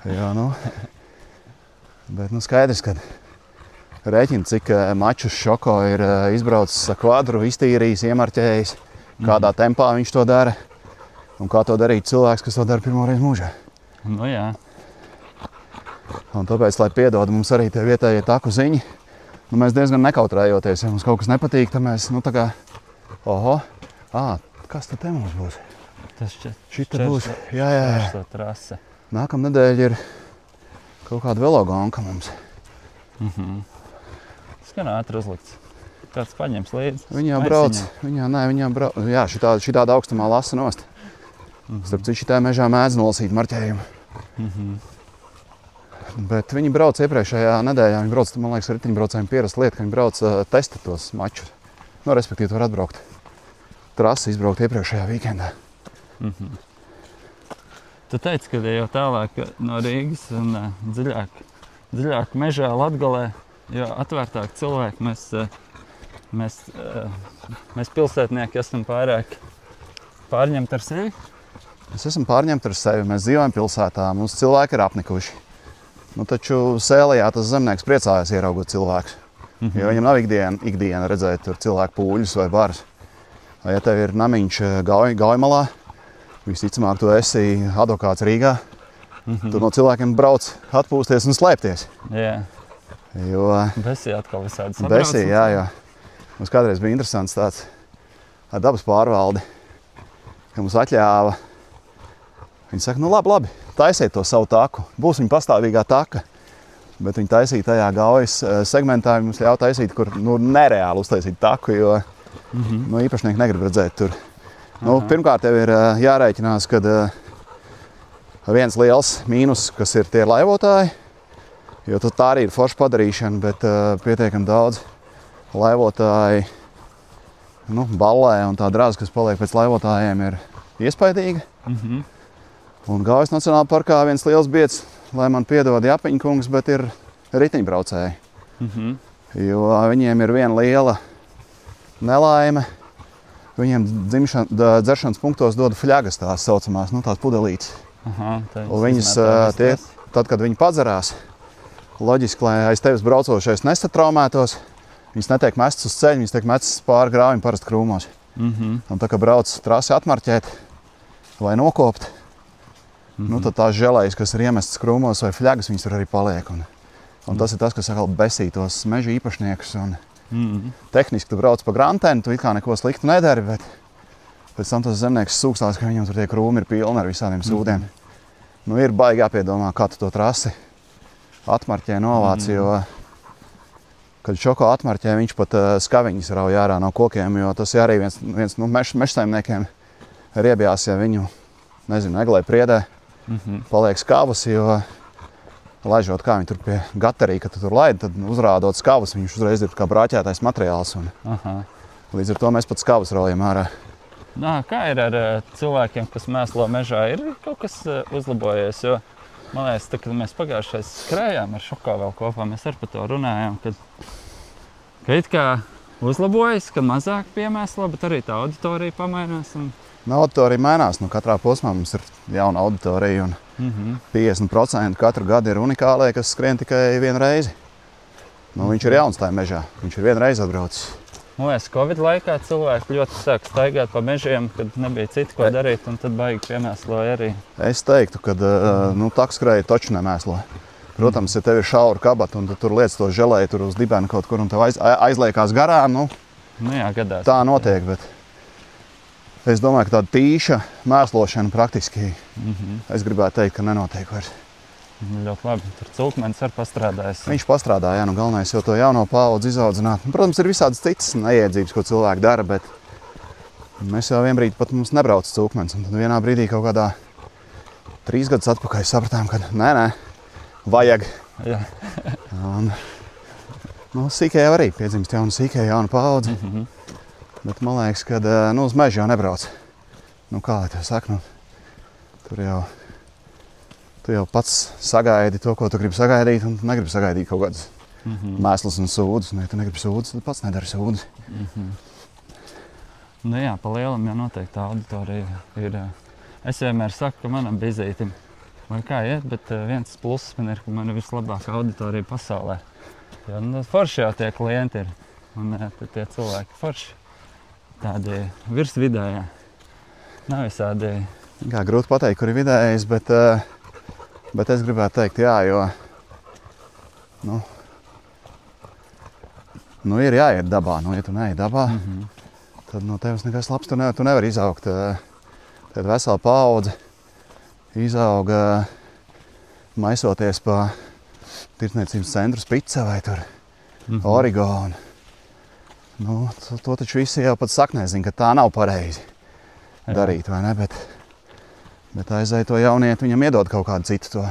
Jā, Bet skaidrs, ka rēķina, cik mačus Šoko ir izbraucis ar kvadru, iztīrījis, iemarķējis, kādā tempā viņš to dara un kā to darīt cilvēks, kas to dara pirmoreiz mūžā. Jā. Un tāpēc, lai piedod mums arī tie vietējie taku ziņi, mēs diezgan nekautrējoties, ja mums kaut kas nepatīk, tad mēs, tā kā, kas tad te mums būs? Šita būs, jā. Trase. Nākamnedēļ ir kaut kāda velogonka mums. Tas gan ātri uzlikts. Kāds paņems līdzi? Viņa brauc. Jā, šitāda augstumā lasa nost. Starp citu, šitā mežā mēdz nolasīt marķējumu. Bet viņi brauc iepriekšējā nedēļā. Viņi brauc, man liekas, ritiņbraucējiem pierast lieta, ka viņi brauc testa tos mačus. Respektīvi, var atbraukt. Trasi izbraukt iepriekšējā vīkendā. Tu teici, ka jau tālāk no Rīgas un dziļāk mežā Latgalē, jo atvērtāk cilvēki, mēs pilsētnieki esam pārāk pārņemti ar sevi. Mēs esam pārņemti ar sevi, mēs dzīvojam pilsētā, mums cilvēki ir apnikuši. Taču Sēlijā tas zemnieks priecājas ieraugot cilvēkus, jo viņam nav ikdiena redzēt tur cilvēku pūļus vai barus. Ja tev ir namiņš Gaujamalā, visticamāk, tu esi advokāts Rīgā, tu no cilvēkiem brauc atpūsties un slēpties. Jā. Jo Besī atkal visādi sabrauc. Besī, jā. Mums kādreiz bija interesants tāds ar dabas pārvaldi, ka mums atļāva. Viņi saka, labi, taisiet to savu taku, būs viņa pastāvīgā taka. Bet viņi taisīja tajā Gaujas segmentā, mums ļauj taisīt, kur nereāli uztaisīt taku, jo īpašnieki negrib redzēt tur. Pirmkārt, tev ir jārēķinās, ka viens liels mīnus, kas ir tie laivotāji, jo tā arī ir forša padarīšana, bet pietiekami daudz laivotāji ballē un tā drāza, kas paliek pēc laivotājiem, ir iespaidīga. Un Gaujas Nacionālā parkā viens liels biedrs, lai man piedod Japiņa kungs, bet ir ritiņbraucēji. Jo viņiem ir viena liela nelaime. Viņiem dzeršanas punktos dod fļagas tās saucamās, tās pudelītes. Un viņas, tad, kad viņi padzerās, loģiski, lai aiz tevis braucošais nesatraumētos, viņas netiek mestas uz ceļu, viņas tiek mestas pāri grāvim parasti krūmos. Un tā, ka brauc trasi atmarķēt vai nokopt, tad tās želejas, kas ir iemestas krūmos vai fļagas, viņas tur arī paliek. Un tas ir tas, kas atkal besī tos meža īpašniekus. Tehniski tu brauc pa grantēnu, tu it kā neko sliktu nedari, bet pēc tam tas zemnieks sūkstās, ka viņam tur tie krūmi ir pilni ar visādiem sūdiem. Ir baigi jāpiedomā, kā tu to trasi atmarķē novāc, jo, kad Šoko atmarķē, viņš pat skaviņas rauj ārā no kokiem, jo tas ir arī viens mežsaimniekiem riebjās, ja viņu, eglē priedē, paliek skavas, jo laižot, kā viņi tur pie gaterī, kad tu tur laidi, tad uzrādot skavas, viņš uzreiz ir kā brāķētais materiāls. Līdz ar to mēs pat skavas raujam ārā. Kā ir ar cilvēkiem, kas mēslo mežā? Ir kaut kas uzlabojies? Jo, man liekas, kad mēs pagājušais skrējām ar Šoko vēl kopā, mēs ar par to runājām, ka it kā uzlabojas, kad mazāk piemēslo, bet arī tā auditorija pamainās. Auditorija mainās. Katrā posmā mums ir jauna auditorija un 50% katru gadu ir unikālai, kas skrien tikai vienu reizi. Viņš ir jauns tajā mežā, viņš ir vienu reizi atbraucis. Covid laikā cilvēki ļoti sāk staigāt pa mežiem, kad nebija citu, ko darīt, un tad baigi piemēsloja arī. Es teiktu, ka takskrēji taču nemēslo. Protams, ja tev ir šaura kabata un tu tur liec to želēju tur uz dibena kaut kur un tev aizliekās garām, nu, jā, gadās. Tā notiek, bet es domāju, ka tāda tīša mēslošana praktiski, es gribētu teikt, ka nenotiek vairs. Ļoti labi, tur cūkmenis var pastrādājis. Viņš pastrādā, jā, nu galvenais jau to jauno paudzi izaudzināt. Protams, ir visādas citas neiedzības, ko cilvēki dara, bet mēs jau vien brīdi pat mums nebrauc cūkmenis. Un tad vienā brīdī kaut kādā 3 gadus atpakaļ sapratām, ka nē, vajag. Jā. Un, nu, sīkē jau arī piedzimst jaunu sīkē, jaunu paudzi. Bet man liekas, ka nu, uz mežu jau nebrauc. Nu, kā lai tev saka, nu, tur jau, tu jau pats sagaidi to, ko tu gribi sagaidīt, un tu negribi sagaidīt kaut kādas mēslas un sūdzes. Nu, ja tu negribi sūdzes, tad pats nedari sūdzes. Nu jā, pa lielam jau noteikti tā auditorija ir. Es vienmēr saku, ka manam bizītim, vai kā iet, bet viens pluss man ir, ka man ir vislabākā auditorija pasaulē. Jo, nu, forši jau tie klienti ir, un tie cilvēki forši. Tādi virs vidējā. Nav visādi. Kā grūti pateikt, kur ir vidējais, bet es gribētu teikt, jā, jo nu ir jāiet dabā. Nu, ja tu neej dabā, tad no tevis nekas labs tu nevari izaugt. Tad vesela paudze izauga maisoties pa tirdzniecības centru Spica vai tur Origo. Nu, to taču visi jau pat saknē zina, ka tā nav pareizi darīt, vai ne? Bet aizēj to jaunieti, viņam iedod kaut kādu citu to,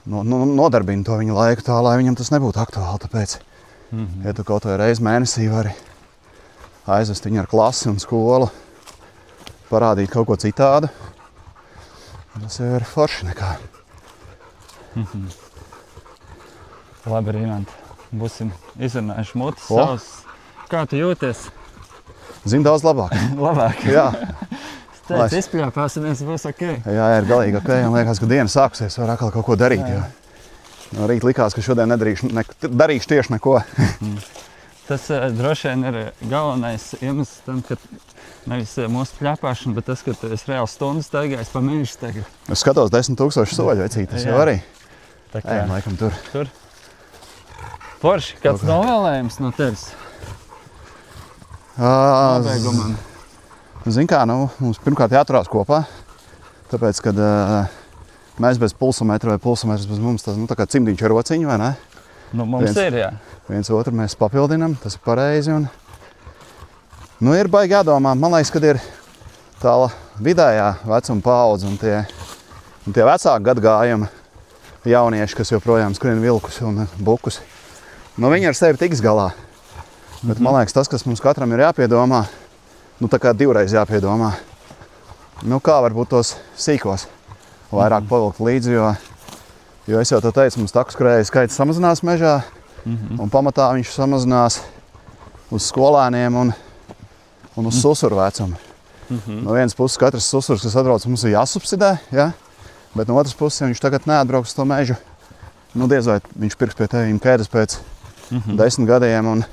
nodarbina to viņa laiku tā, lai viņam tas nebūtu aktuāli. Tāpēc, ja tu kaut vai reizi mēnesī vari aizvest viņu ar klasi un skolu, parādīt kaut ko citādu, tas jau ir forši nekā. Labi, Rīmant, būsim izrunājuši mutis savus. Kā tu jūties? Zinu daudz labāk. Labāk? Jā. Es teicu, izpļāpāsimies, būs ok. Jā, ir galīgi ok. Man liekas, ka diena sākusies, var atkal kaut ko darīt. Jo rīt likās, ka šodien darīšu tieši neko. Tas droši vien ir galvenais iemesls tam, ka nevis mūsu pļāpāšana, bet tas, ka tu esi reāli stundu staigājis pa mežu tagad. Es skatos 10 000 soļu vecīt, tas jau arī. Tā kā Ejam, laikam tur. Forši, kāds novēlējums no tevis? Nobeigumam. Zin kā, mums pirmkārt jāturās kopā, tāpēc, kad mēs bez pulsometra vai pulsometrs bez mums, tas tā kā cimdiņš ar rociņu, vai ne? Nu, mums ir, jā. Viens otru mēs papildinam, tas ir pareizi. Un, ir baigi jādomā, man liekas, kad ir tā vidējā vecuma paudze un tie vecāki gadgājumi jaunieši, kas joprojām skrien vilkus un bukus. Viņi ar sevi tiks galā. Bet man liekas, tas, kas mums katram ir jāpiedomā, tā kā 2 reizes jāpiedomā, kā varbūt tos sīkos vairāk pavilkt līdzi, jo es jau to teicu, mums taku skrēja skaits samazinās mežā, un pamatā viņš samazinās uz skolēniem un uz susuru vecumu. No vienas puses katrs susurs, kas atbrauc, mums ir jāsubsidē, ja? Bet no otras puses, ja viņš tagad neatbrauks uz to mežu, diez vai viņš pirks pie tevīm kēdes pēc 10 gadiem, un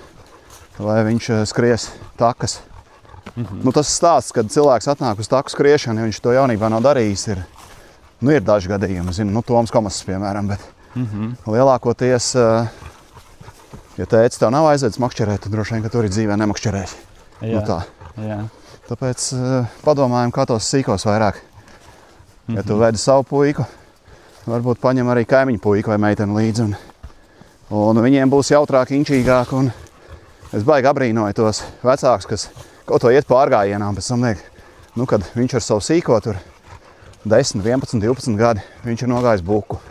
vai viņš skries takas. Tas stāsts, kad cilvēks atnāk uz taku skriešanu, ja viņš to jaunībā nav darījis, ir daži gadījumi. Zinu, Toms Komasas, piemēram, bet lielākoties, ja tēcis tev nav aizvedis makšķerēt, tad droši vien, ka tur ir dzīvē nemakšķerēs. Tā. Jā. Tāpēc padomājam, kā tos sīkos vairāk. Ja tu vedi savu puiku, varbūt paņem arī kaimiņu puiku vai meiteni līdzi, un viņiem būs jautrāk, inčīgāk, un es baigi abrīnoju tos vecākus, kas kaut to iet pārgājienām, pēc tam liek, kad viņš ar savu sīko tur 10, 11, 12 gadi, viņš ir nogājis buku.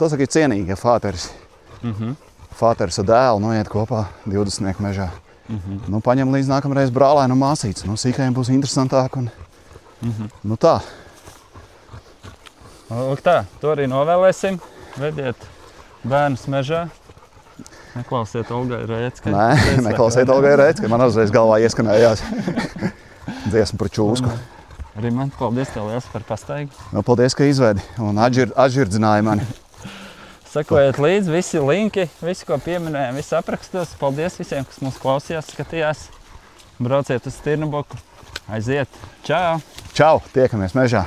Tas ir cienīgi, ja fāteris ar dēlu noiet kopā 20 mežā. Paņem līdz nākamreiz brālēnu māsītes, sīkajiem būs interesantāk un tā. Tā, to arī novēlēsim. Vediet bērnus mežā. Neklausiet Olgai Rēckai. Nē, neklausiet Olgai Rēckai. Man uzreiz galvā ieskanējās dziesma par čūsku. Rimant, paldies tev liels par pastaigu. Paldies, ka izvedi un atžirdzināji mani. Sekojiet līdzi, visi linki, visi, ko pieminējām, visi aprakstos. Paldies visiem, kas mūs klausījās, skatījās. Brauciet uz Stirnaboku. Aiziet. Čau! Čau! Tiekamies mežā!